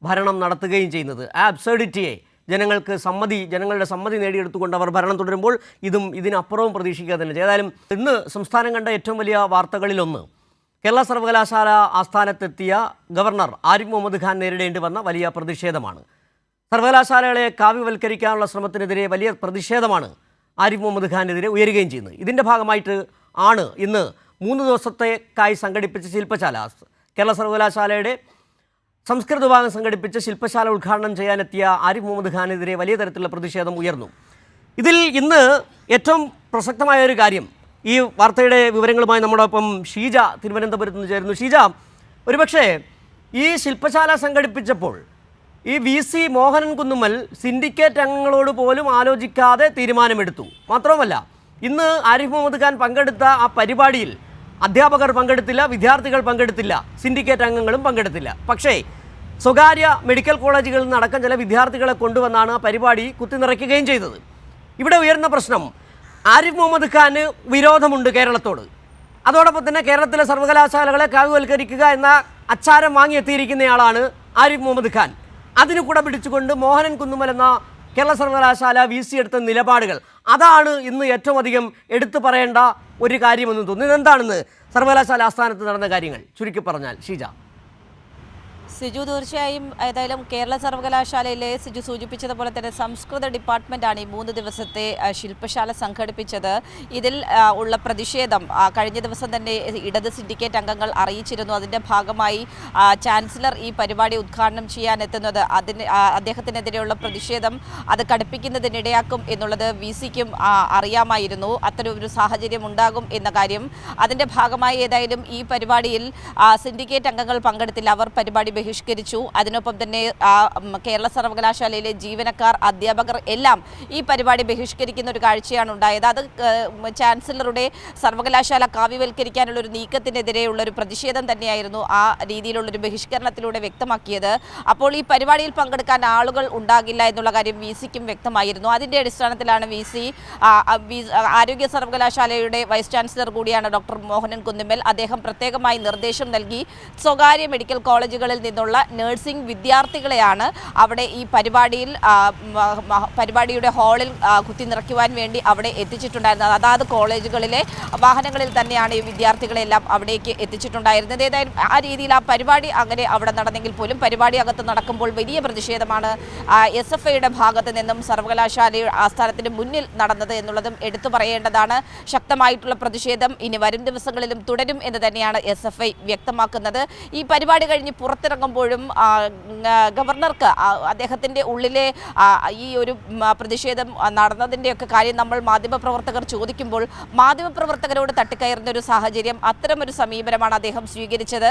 ഭരണം നടത്തുകയും ചെയ്യുന്നത്. ആ അബ്സർഡിറ്റിയെ ജനങ്ങളുടെ സമ്മതി നേടിയെടുത്തുകൊണ്ട് അവർ ഭരണം തുടരുമ്പോൾ ഇതിനപ്പുറവും പ്രതീക്ഷിക്കുക തന്നെ. ഏതായാലും ഇന്ന് സംസ്ഥാനം കണ്ട ഏറ്റവും വലിയ വാർത്തകളിലൊന്ന് കേരള സർവകലാശാല ആസ്ഥാനത്തെത്തിയ ഗവർണർ ആരിഫ് മുഹമ്മദ് ഖാൻ നേരിടേണ്ടി വന്ന വലിയ പ്രതിഷേധമാണ്. സർവകലാശാലകളെ കാവ്യവൽക്കരിക്കാനുള്ള ശ്രമത്തിനെതിരെ വലിയ പ്രതിഷേധമാണ് ആരിഫ് മുഹമ്മദ് ഖാനെതിരെ ഉയരുകയും ചെയ്യുന്നത്. ഇതിൻ്റെ ഭാഗമായിട്ട് ആണ് ഇന്ന് 3 ദിവസത്തേക്കായി സംഘടിപ്പിച്ച ശില്പശാല, കേരള സർവകലാശാലയുടെ സംസ്കൃത വിഭാഗം സംഘടിപ്പിച്ച ശില്പശാല ഉദ്ഘാടനം ചെയ്യാനെത്തിയ ആരിഫ് മുഹമ്മദ് ഖാനെതിരെ വലിയ തരത്തിലുള്ള പ്രതിഷേധം ഉയർന്നു. ഇതിൽ ഇന്ന് ഏറ്റവും പ്രസക്തമായ ഒരു കാര്യം, ഈ വാർത്തയുടെ വിവരങ്ങളുമായി നമ്മോടൊപ്പം ഷീജ തിരുവനന്തപുരത്ത് നിന്ന് ചേരുന്നു. ഷീജ, ഒരുപക്ഷെ ഈ ശില്പശാല സംഘടിപ്പിച്ചപ്പോൾ ഈ VC മോഹനൻ കുന്നുമ്മൽ സിൻഡിക്കേറ്റ് അംഗങ്ങളോട് പോലും ആലോചിക്കാതെ തീരുമാനമെടുത്തു. മാത്രവുമല്ല, ഇന്ന് ആരിഫ് മുഹമ്മദ് ഖാൻ പങ്കെടുത്ത ആ പരിപാടിയിൽ അധ്യാപകർ പങ്കെടുത്തില്ല, വിദ്യാർത്ഥികൾ പങ്കെടുത്തില്ല, സിൻഡിക്കേറ്റ് അംഗങ്ങളും പങ്കെടുത്തില്ല. പക്ഷേ സ്വകാര്യ മെഡിക്കൽ കോളേജുകളിൽ നിന്നടക്കം ചില വിദ്യാർത്ഥികളെ കൊണ്ടുവന്നാണ് ആ പരിപാടി കുത്തിനിറയ്ക്കുകയും ചെയ്തത്. ഇവിടെ ഉയർന്ന പ്രശ്നം, ആരിഫ് മുഹമ്മദ് ഖാന് വിരോധമുണ്ട് കേരളത്തോട്. അതോടൊപ്പം തന്നെ കേരളത്തിലെ സർവകലാശാലകളെ കാവ്യവൽക്കരിക്കുക എന്ന അച്ചാരം വാങ്ങിയെത്തിയിരിക്കുന്നയാളാണ് ആരിഫ് മുഹമ്മദ് ഖാൻ. അതിനു കൂടെ പിടിച്ചുകൊണ്ട് മോഹനൻ കുന്നുമ്മൽ എന്ന കേരള സർവകലാശാല VC എടുത്ത നിലപാടുകൾ, അതാണ് ഇന്ന് ഏറ്റവും അധികം എടുത്തു പറയേണ്ട ഒരു കാര്യമെന്ന് തോന്നുന്നു. ഇതെന്താണെന്ന് സർവകലാശാല ആസ്ഥാനത്ത് നടന്ന കാര്യങ്ങൾ ചുരുക്കി പറഞ്ഞാൽ ഷീജ. സിജു, തീർച്ചയായും ഏതായാലും കേരള സർവകലാശാലയിലെ സിജു സൂചിപ്പിച്ചതുപോലെ തന്നെ സംസ്കൃത ഡിപ്പാർട്ട്മെൻറ്റാണ് ഈ 3 ദിവസത്തെ ശില്പശാല സംഘടിപ്പിച്ചത്. ഇതിൽ ഉള്ള പ്രതിഷേധം കഴിഞ്ഞ ദിവസം തന്നെ ഇടത് സിൻഡിക്കേറ്റ് അംഗങ്ങൾ അറിയിച്ചിരുന്നു. അതിൻ്റെ ഭാഗമായി ചാൻസലർ ഈ പരിപാടി ഉദ്ഘാടനം ചെയ്യാനെത്തുന്നത് അദ്ദേഹത്തിനെതിരെയുള്ള പ്രതിഷേധം അത് കടുപ്പിക്കുന്നതിനിടയാക്കും എന്നുള്ളത് VCക്കും അറിയാമായിരുന്നു. അത്തരം ഒരു സാഹചര്യം ഉണ്ടാകും എന്ന കാര്യം. അതിൻ്റെ ഭാഗമായി ഏതായാലും ഈ പരിപാടിയിൽ സിൻഡിക്കേറ്റ് അംഗങ്ങൾ പങ്കെടുത്തില്ല, അവർ പരിപാടി ബഹിഷ്കരിച്ചു. അതിനൊപ്പം തന്നെ കേരള സർവകലാശാലയിലെ ജീവനക്കാർ, അധ്യാപകർ എല്ലാം ഈ പരിപാടി ബഹിഷ്കരിക്കുന്ന ഒരു കാഴ്ചയാണ് ഉണ്ടായത്. അത് ചാൻസലറുടെ സർവകലാശാല കാവ്യവൽക്കരിക്കാനുള്ള ഒരു നീക്കത്തിനെതിരെയുള്ള ഒരു പ്രതിഷേധം തന്നെയായിരുന്നു ആ രീതിയിലുള്ളൊരു ബഹിഷ്കരണത്തിലൂടെ വ്യക്തമാക്കിയത്. അപ്പോൾ ഈ പരിപാടിയിൽ പങ്കെടുക്കാൻ ആളുകൾ ഉണ്ടാകില്ല എന്നുള്ള കാര്യം VCക്കും വ്യക്തമായിരുന്നു. അതിൻ്റെ അടിസ്ഥാനത്തിലാണ് VC ആരോഗ്യ സർവകലാശാലയുടെ വൈസ് ചാൻസലർ കൂടിയാണ് ഡോക്ടർ മോഹനൻ കുന്നുമ്മൽ. അദ്ദേഹം പ്രത്യേകമായി നിർദ്ദേശം നൽകി സ്വകാര്യ മെഡിക്കൽ കോളേജുകളിൽ നിന്നുള്ള നഴ്സിംഗ് വിദ്യാർത്ഥികളെയാണ് അവിടെ ഈ പരിപാടിയുടെ ഹാളിൽ കുത്തിനിറയ്ക്കുവാൻ വേണ്ടി അവിടെ എത്തിച്ചിട്ടുണ്ടായിരുന്നത്. അതാത് കോളേജുകളിലെ വാഹനങ്ങളിൽ തന്നെയാണ് ഈ വിദ്യാർത്ഥികളെല്ലാം അവിടേക്ക് എത്തിച്ചിട്ടുണ്ടായിരുന്നത്. ഏതായാലും ആ രീതിയിൽ ആ പരിപാടി അങ്ങനെ അവിടെ നടന്നെങ്കിൽ പോലും പരിപാടി അകത്ത് നടക്കുമ്പോൾ വലിയ പ്രതിഷേധമാണ് SFIയുടെ ഭാഗത്ത് നിന്നും സർവകലാശാല ആസ്ഥാനത്തിന് മുന്നിൽ നടന്നത് എന്നുള്ളതും എടുത്തു പറയേണ്ടതാണ്. ശക്തമായിട്ടുള്ള പ്രതിഷേധം ഇനി വരും ദിവസങ്ങളിലും തുടരും എന്ന് തന്നെയാണ് SFI വ്യക്തമാക്കുന്നത്. ഈ പരിപാടി കഴിഞ്ഞ് പുറത്തിറങ്ങുമ്പോഴും ഗവർണർക്ക് അദ്ദേഹത്തിൻ്റെ ഉള്ളിലെ ഈ ഒരു പ്രതിഷേധം നടന്നതിൻ്റെയൊക്കെ കാര്യം നമ്മൾ മാധ്യമപ്രവർത്തകർ ചോദിക്കുമ്പോൾ മാധ്യമപ്രവർത്തകരോട് തട്ടിക്കയറുന്ന ഒരു സാഹചര്യം, അത്തരമൊരു സമീപനമാണ് അദ്ദേഹം സ്വീകരിച്ചത്.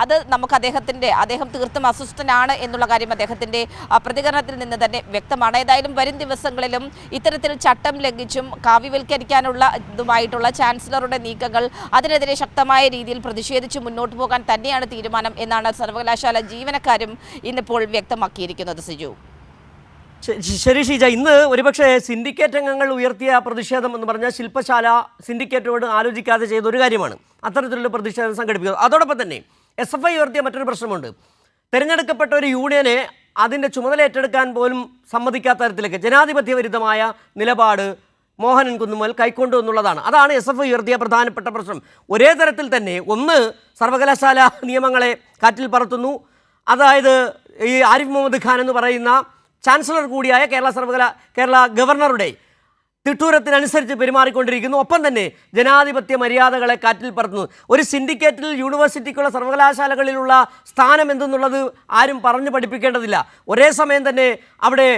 അത് നമുക്ക് അദ്ദേഹം തീർത്തും അസ്വസ്ഥനാണ് എന്നുള്ള കാര്യം അദ്ദേഹത്തിൻ്റെ പ്രതികരണത്തിൽ നിന്ന് തന്നെ വ്യക്തമാണ്. ഏതായാലും വരും ദിവസങ്ങളിലും ഇത്തരത്തിൽ ചട്ടം ലംഘിച്ചും കാവ്യവൽക്കരിക്കാനുള്ള ഇതുമായിട്ടുള്ള ചാൻസലറുടെ നീക്കങ്ങൾ, അതിനെതിരെ ശക്തമായ രീതിയിൽ പ്രതിഷേധിച്ച് മുന്നോട്ട് പോകാൻ തന്നെയാണ് തീരുമാനം എന്നാണ് സർവകലാശാല ജീവനക്കാരും ഇന്നിപ്പോൾ വ്യക്തമാക്കിയിരിക്കുന്നത്. സിജു, ശരി ഷീജ, ഇന്ന് ഒരുപക്ഷെ സിൻഡിക്കേറ്റ് അംഗങ്ങൾ ഉയർത്തിയ പ്രതിഷേധം എന്ന് പറഞ്ഞാൽ ശില്പശാല സിൻഡിക്കേറ്റോട് ആലോചിക്കാതെ ചെയ്ത ഒരു കാര്യമാണ് അത്തരത്തിലുള്ള പ്രതിഷേധം സംഘടിപ്പിക്കുന്നത്. അതോടൊപ്പം തന്നെ SFI ഉയർത്തിയ മറ്റൊരു പ്രശ്നമുണ്ട്. തിരഞ്ഞെടുക്കപ്പെട്ട ഒരു യൂണിയനെ അതിൻ്റെ ചുമതല ഏറ്റെടുക്കാൻ പോലും സമ്മതിക്കാത്ത തരത്തിലേക്ക് ജനാധിപത്യ വിരുദ്ധമായ നിലപാട് മോഹനൻ കുന്നുമ്മൽ കൈക്കൊണ്ടു എന്നുള്ളതാണ്. അതാണ് SFI ഉയർത്തിയ പ്രധാനപ്പെട്ട പ്രശ്നം. ഒരേ തരത്തിൽ തന്നെ ഒന്ന് സർവകലാശാല നിയമങ്ങളെ കാറ്റിൽ പറത്തുന്നു. അതായത് ഈ ആരിഫ് മുഹമ്മദ് ഖാൻ എന്ന് പറയുന്ന ചാൻസലർ കൂടിയായ കേരള ഗവർണറുടെ തിട്ടൂരത്തിനനുസരിച്ച് പെരുമാറിക്കൊണ്ടിരിക്കുന്നു. ഒപ്പം തന്നെ ജനാധിപത്യ മര്യാദകളെ കാറ്റിൽ പറത്തുന്നു. ഒരു സിൻഡിക്കേറ്റിൽ യൂണിവേഴ്സിറ്റിക്കുള്ള സർവകലാശാലകളിലുള്ള സ്ഥാനം എന്തെന്നുള്ളത് ആരും പറഞ്ഞു പഠിപ്പിക്കേണ്ടതില്ല. ഒരേ സമയം തന്നെ അവിടെ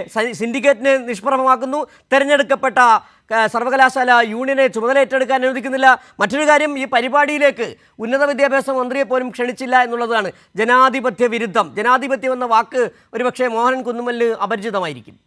സിൻഡിക്കേറ്റിനെ നിഷ്പ്രഭമാക്കുന്നു. തിരഞ്ഞെടുക്കപ്പെട്ട സർവകലാശാല യൂണിയനെ ചുമതലയേറ്റെടുക്കാൻ അനുവദിക്കുന്നില്ല. മറ്റൊരു കാര്യം, ഈ പരിപാടിയിലേക്ക് ഉന്നത വിദ്യാഭ്യാസ മന്ത്രിയെ പോലും ക്ഷണിച്ചില്ല എന്നുള്ളതാണ് ജനാധിപത്യ വിരുദ്ധം. ജനാധിപത്യം എന്ന വാക്ക് ഒരുപക്ഷെ മോഹനൻ കുന്നുമലിന് അപരിചിതമായിരിക്കും.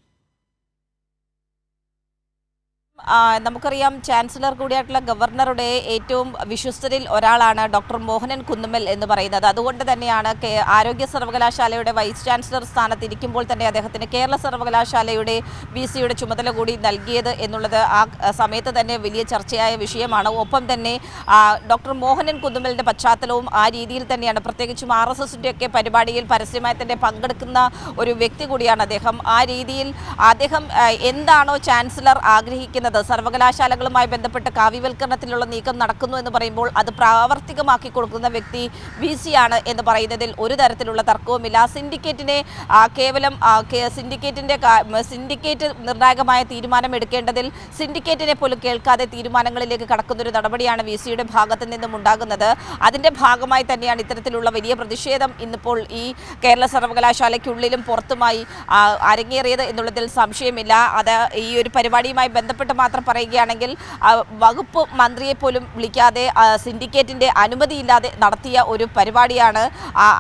നമുക്കറിയാം ചാൻസലർ കൂടിയായിട്ടുള്ള ഗവർണറുടെ ഏറ്റവും വിശ്വസ്തരിൽ ഒരാളാണ് ഡോക്ടർ മോഹനൻ കുന്നുമ്മൽ എന്ന് പറയുന്നത്. അതുകൊണ്ട് തന്നെയാണ് ആരോഗ്യ സർവകലാശാലയുടെ വൈസ് ചാൻസലർ സ്ഥാനത്ത് ഇരിക്കുമ്പോൾ തന്നെ അദ്ദേഹത്തിന് കേരള സർവകലാശാലയുടെ VCയുടെ ചുമതല കൂടി നൽകിയത് എന്നുള്ളത് ആ സമയത്ത് തന്നെ വലിയ ചർച്ചയായ വിഷയമാണ്. ഒപ്പം തന്നെ ഡോക്ടർ മോഹനൻ കുന്നുമ്മലിൻ്റെ പശ്ചാത്തലവും ആ രീതിയിൽ തന്നെയാണ്. പ്രത്യേകിച്ചും RSSൻ്റെ ഒക്കെ പരിപാടിയിൽ പരസ്യമായി തന്നെ പങ്കെടുക്കുന്ന ഒരു വ്യക്തി കൂടിയാണ് അദ്ദേഹം. ആ രീതിയിൽ അദ്ദേഹം എന്താണോ ചാൻസലർ ആഗ്രഹിക്കുന്നത്, സർവകലാശാലകളുമായി ബന്ധപ്പെട്ട് കാവ്യവൽക്കരണത്തിലുള്ള നീക്കം നടക്കുന്നു എന്ന് പറയുമ്പോൾ അത് പ്രാവർത്തികമാക്കി കൊടുക്കുന്ന വ്യക്തി VC ആണ് എന്ന് പറയുന്നതിൽ ഒരു തരത്തിലുള്ള തർക്കവുമില്ല. സിൻഡിക്കേറ്റിനെ കേവലം സിൻഡിക്കേറ്റ് നിർണായകമായ തീരുമാനം എടുക്കേണ്ടതിൽ സിൻഡിക്കേറ്റിനെ പോലും കേൾക്കാതെ തീരുമാനങ്ങളിലേക്ക് കടക്കുന്നൊരു നടപടിയാണ് VCയുടെ ഭാഗത്ത് നിന്നും ഉണ്ടാകുന്നത്. അതിൻ്റെ ഭാഗമായി തന്നെയാണ് ഇത്തരത്തിലുള്ള വലിയ പ്രതിഷേധം ഇന്നിപ്പോൾ ഈ കേരള സർവകലാശാലയ്ക്കുള്ളിലും പുറത്തുമായി അരങ്ങേറിയത് എന്നുള്ളതിൽ സംശയമില്ല. അത് ഈ ഒരു പരിപാടിയുമായി ബന്ധപ്പെട്ട് മാത്രം പറയുകയാണെങ്കിൽ വകുപ്പ് മന്ത്രിയെ പോലും വിളിക്കാതെ സിൻഡിക്കേറ്റിൻ്റെ അനുമതിയില്ലാതെ നടത്തിയ ഒരു പരിപാടിയാണ്.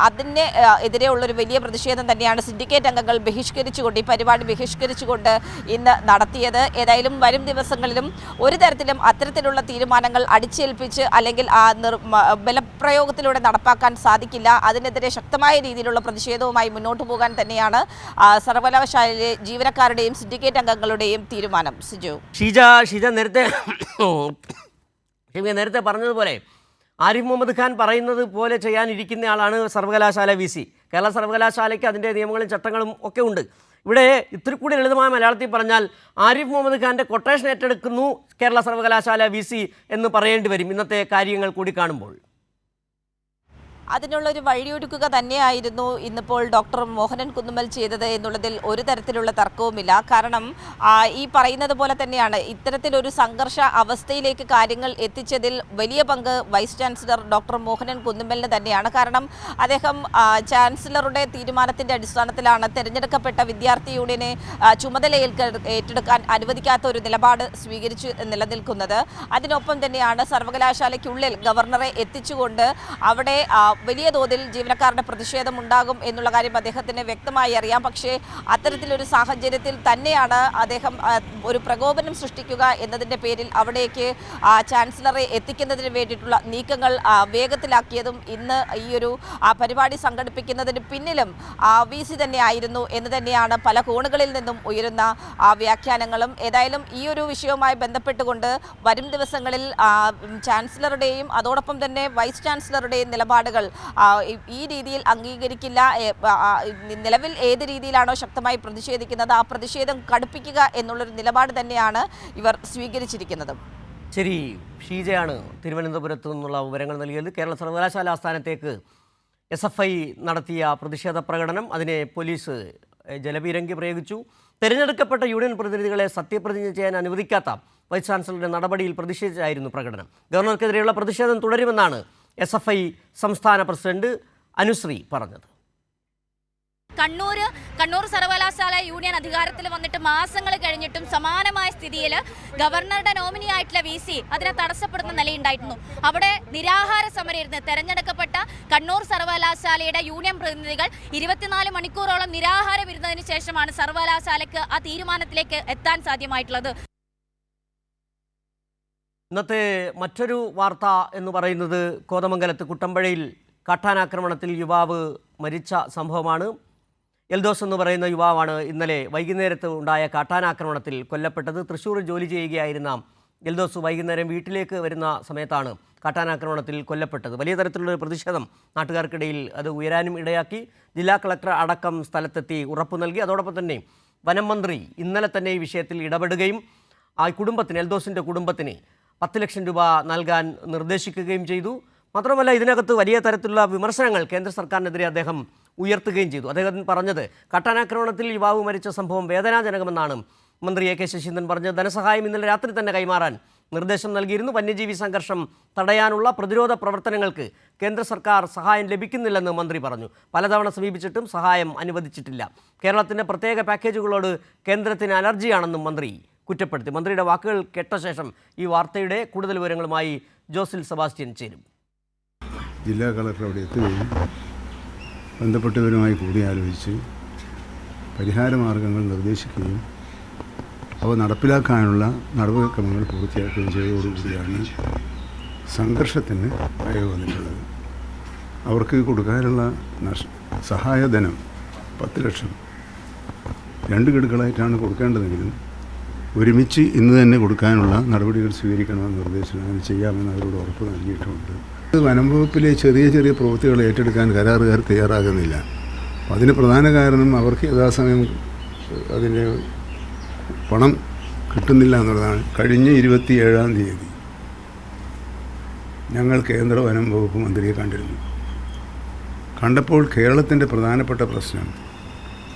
അതിന് എതിരെയുള്ളൊരു വലിയ പ്രതിഷേധം തന്നെയാണ് സിൻഡിക്കേറ്റ് അംഗങ്ങൾ ബഹിഷ്കരിച്ചുകൊണ്ട് ഈ പരിപാടി ബഹിഷ്കരിച്ചുകൊണ്ട് ഇന്ന് നടത്തിയത്. ഏതായാലും വരും ദിവസങ്ങളിലും ഒരു തരത്തിലും അത്തരത്തിലുള്ള തീരുമാനങ്ങൾ അടിച്ചേൽപ്പിച്ച് അല്ലെങ്കിൽ ബലപ്രയോഗത്തിലൂടെ നടപ്പാക്കാൻ സാധിക്കില്ല. അതിനെതിരെ ശക്തമായ രീതിയിലുള്ള പ്രതിഷേധവുമായി മുന്നോട്ട് പോകാൻ തന്നെയാണ് സർവകലാശാലയിലെ ജീവനക്കാരുടെയും സിൻഡിക്കേറ്റ് അംഗങ്ങളുടെയും തീരുമാനം. സിജു, ഷീജ നേരത്തെ പറഞ്ഞതുപോലെ ആരിഫ് മുഹമ്മദ് ഖാൻ പറയുന്നത് പോലെ ചെയ്യാനിരിക്കുന്ന ആളാണ് സർവകലാശാല VC. കേരള സർവകലാശാലയ്ക്ക് അതിൻ്റെ നിയമങ്ങളും ചട്ടങ്ങളും ഒക്കെ ഉണ്ട്. ഇവിടെ ഇത്തിരി കൂടി ലളിതമായ മലയാളത്തിൽ പറഞ്ഞാൽ ആരിഫ് മുഹമ്മദ് ഖാൻ്റെ കൊട്ടേഷൻ ഏറ്റെടുക്കുന്നു കേരള സർവകലാശാല VC എന്ന് പറയേണ്ടി വരും ഇന്നത്തെ കാര്യങ്ങൾ കൂടി കാണുമ്പോൾ. അതിനുള്ളൊരു വഴിയൊരുക്കുക തന്നെയായിരുന്നു ഇന്നിപ്പോൾ ഡോക്ടർ മോഹനൻ കുന്നുമ്മൽ ചെയ്തത് എന്നുള്ളതിൽ ഒരു തരത്തിലുള്ള തർക്കവുമില്ല. കാരണം ഈ പറയുന്നത് പോലെ തന്നെയാണ് ഇത്തരത്തിലൊരു സംഘർഷ അവസ്ഥയിലേക്ക് കാര്യങ്ങൾ എത്തിച്ചതിൽ വലിയ പങ്ക് വൈസ് ചാൻസലർ ഡോക്ടർ മോഹനൻ കുന്നുമ്മലിന് തന്നെയാണ്. കാരണം അദ്ദേഹം ചാൻസലറുടെ തീരുമാനത്തിൻ്റെ അടിസ്ഥാനത്തിലാണ് തിരഞ്ഞെടുക്കപ്പെട്ട വിദ്യാർത്ഥി യൂണിയനെ ചുമതല ഏറ്റെടുക്കാൻ അനുവദിക്കാത്ത ഒരു നിലപാട് സ്വീകരിച്ചു നിലനിൽക്കുന്നത്. അതിനൊപ്പം തന്നെയാണ് സർവകലാശാലയ്ക്കുള്ളിൽ ഗവർണറെ എത്തിച്ചുകൊണ്ട് അവിടെ വലിയ തോതിൽ ജീവനക്കാരുടെ പ്രതിഷേധം ഉണ്ടാകും എന്നുള്ള കാര്യം അദ്ദേഹത്തിന് വ്യക്തമായി അറിയാം. പക്ഷേ അത്തരത്തിലൊരു സാഹചര്യത്തിൽ തന്നെയാണ് അദ്ദേഹം ഒരു പ്രകോപനം സൃഷ്ടിക്കുക എന്നതിൻ്റെ പേരിൽ അവിടേക്ക് ചാൻസലറെ എത്തിക്കുന്നതിന് വേണ്ടിയിട്ടുള്ള നീക്കങ്ങൾ വേഗത്തിലാക്കിയതും ഇന്ന് ഈ ഒരു പരിപാടി സംഘടിപ്പിക്കുന്നതിന് പിന്നിലും VC തന്നെയായിരുന്നു എന്ന് തന്നെയാണ് പല കോണുകളിൽ നിന്നും ഉയരുന്ന വ്യാഖ്യാനങ്ങളും. ഏതായാലും ഈ ഒരു വിഷയവുമായി ബന്ധപ്പെട്ടുകൊണ്ട് വരും ദിവസങ്ങളിൽ ചാൻസലറുടെയും അതോടൊപ്പം തന്നെ വൈസ് ചാൻസലറുടെയും നിലപാടുകൾ ഈ രീതിയിൽ അംഗീകരിക്കില്ല. നിലവിൽ ഏത് രീതിയിലാണോ ശക്തമായി പ്രതിഷേധിക്കുന്നത് ആ പ്രതിഷേധം കടുപ്പിക്കുക എന്നുള്ളൊരു നിലപാട് തന്നെയാണ് ഇവർ സ്വീകരിച്ചിരിക്കുന്നത്. ശരി, ഷീജയാണ് തിരുവനന്തപുരത്തു നിന്നുള്ള വിവരങ്ങൾ നൽകിയത്. കേരള സർവകലാശാല ആസ്ഥാനത്തേക്ക് SFI നടത്തിയ പ്രതിഷേധ പ്രകടനം, അതിനെ പോലീസ് ജലപീരങ്കി പ്രയോഗിച്ചു. തിരഞ്ഞെടുക്കപ്പെട്ട യൂണിയൻ പ്രതിനിധികളെ സത്യപ്രതിജ്ഞ ചെയ്യാൻ അനുവദിക്കാത്ത വൈസ് ചാൻസലറുടെ നടപടിയിൽ പ്രതിഷേധിച്ചായിരുന്നു പ്രകടനം. ഗവർണർക്കെതിരെയുള്ള പ്രതിഷേധം തുടരുമെന്നാണ് SFI സംസ്ഥാന പ്രസിഡന്റ് അനുശ്രീ പറഞ്ഞത്. കണ്ണൂർ സർവകലാശാല യൂണിയൻ അധികാരത്തിൽ വന്നിട്ട് മാസങ്ങൾ കഴിഞ്ഞിട്ടും സമാനമായ സ്ഥിതിയിൽ ഗവർണറുടെ നോമിനി ആയിട്ടുള്ള VC അതിനെ തടസ്സപ്പെടുന്ന നിലയുണ്ടായിരുന്നു. അവിടെ നിരാഹാര സമരമായിരുന്നു. തെരഞ്ഞെടുക്കപ്പെട്ട കണ്ണൂർ സർവകലാശാലയുടെ യൂണിയൻ പ്രതിനിധികൾ 24 മണിക്കൂറോളം നിരാഹാരം ഇരുന്നതിന് ശേഷമാണ് സർവകലാശാലയ്ക്ക് ആ തീരുമാനത്തിലേക്ക് എത്താൻ സാധ്യമായിട്ടുള്ളത്. ഇന്നത്തെ മറ്റൊരു വാർത്ത എന്ന് പറയുന്നത് കോതമംഗലത്ത് കുട്ടമ്പഴയിൽ കാട്ടാനാക്രമണത്തിൽ യുവാവ് മരിച്ച സംഭവമാണ്. എൽദോസ് എന്ന് പറയുന്ന യുവാവാണ് ഇന്നലെ വൈകുന്നേരത്ത് ഉണ്ടായ കാട്ടാനാക്രമണത്തിൽ കൊല്ലപ്പെട്ടത്. തൃശ്ശൂരിൽ ജോലി ചെയ്യുകയായിരുന്ന എൽദോസ് വൈകുന്നേരം വീട്ടിലേക്ക് വരുന്ന സമയത്താണ് കാട്ടാനാക്രമണത്തിൽ കൊല്ലപ്പെട്ടത്. വലിയ തരത്തിലുള്ള പ്രതിഷേധം നാട്ടുകാർക്കിടയിൽ അത് ഉയരാനും ഇടയാക്കി. ജില്ലാ കളക്ടർ അടക്കം സ്ഥലത്തെത്തി ഉറപ്പു നൽകി. അതോടൊപ്പം തന്നെ വനം മന്ത്രി ഇന്നലെ തന്നെ ഈ വിഷയത്തിൽ ഇടപെടുകയും ആ കുടുംബത്തിന്, എൽദോസിൻ്റെ കുടുംബത്തിന് 10 ലക്ഷം രൂപ നൽകാൻ നിർദ്ദേശിക്കുകയും ചെയ്തു. മാത്രമല്ല ഇതിനകത്ത് വലിയ തരത്തിലുള്ള വിമർശനങ്ങൾ കേന്ദ്ര സർക്കാരിനെതിരെ അദ്ദേഹം ഉയർത്തുകയും ചെയ്തു. അദ്ദേഹം പറഞ്ഞത് കാട്ടാനാക്രമണത്തിൽ യുവാവ് മരിച്ച സംഭവം വേദനാജനകമെന്നാണ് മന്ത്രി എ കെ ശശീന്ദ്രൻ പറഞ്ഞത്. ധനസഹായം ഇന്നലെ രാത്രി തന്നെ കൈമാറാൻ നിർദ്ദേശം നൽകിയിരുന്നു. വന്യജീവി സംഘർഷം തടയാനുള്ള പ്രതിരോധ പ്രവർത്തനങ്ങൾക്ക് കേന്ദ്ര സർക്കാർ സഹായം ലഭിക്കുന്നില്ലെന്ന് മന്ത്രി പറഞ്ഞു. പലതവണ സമീപിച്ചിട്ടും സഹായം അനുവദിച്ചിട്ടില്ല. കേരളത്തിൻ്റെ പ്രത്യേക പാക്കേജുകളോട് കേന്ദ്രത്തിന് അലർജിയാണെന്നും മന്ത്രി കുറ്റപ്പെടുത്തി. മന്ത്രിയുടെ വാക്കുകൾ കേട്ട ശേഷം ഈ വാർത്തയുടെ കൂടുതൽ വിവരങ്ങളുമായി ജോസിൽ സെബാസ്റ്റ്യൻ ചേരും. ജില്ലാ കളക്ടർ അവിടെ എത്തുകയും ബന്ധപ്പെട്ടവരുമായി കൂടിയാലോചിച്ച് പരിഹാരമാർഗങ്ങൾ നിർദ്ദേശിക്കുകയും അവ നടപ്പിലാക്കാനുള്ള നടപടിക്രമങ്ങൾ പൂർത്തിയാക്കുകയും ചെയ്തതോടുകൂടിയാണ് സംഘർഷത്തിന് അയവ് വന്നിട്ടുള്ളത്. അവർക്ക് കൊടുക്കാനുള്ള സഹായധനം 10 ലക്ഷം 2 ഗഡുക്കളായിട്ടാണ് കൊടുക്കേണ്ടതെങ്കിലും ഒരുമിച്ച് ഇന്ന് തന്നെ കൊടുക്കാനുള്ള നടപടികൾ സ്വീകരിക്കണമെന്ന് നിർദ്ദേശം അങ്ങനെ ചെയ്യാമെന്ന് അവരോട് ഉറപ്പ് നൽകിയിട്ടുണ്ട്. വനം വകുപ്പിലെ ചെറിയ ചെറിയ പ്രവൃത്തികൾ ഏറ്റെടുക്കാൻ കരാറുകാർ തയ്യാറാകുന്നില്ല. അതിന് പ്രധാന കാരണം അവർക്ക് യഥാസമയം അതിൻ്റെ പണം കിട്ടുന്നില്ല എന്നുള്ളതാണ്. കഴിഞ്ഞ 27-ാം തീയതി ഞങ്ങൾ കേന്ദ്ര വനം വകുപ്പ് മന്ത്രിയെ കണ്ടിരുന്നു. കണ്ടപ്പോൾ കേരളത്തിൻ്റെ പ്രധാനപ്പെട്ട പ്രശ്നം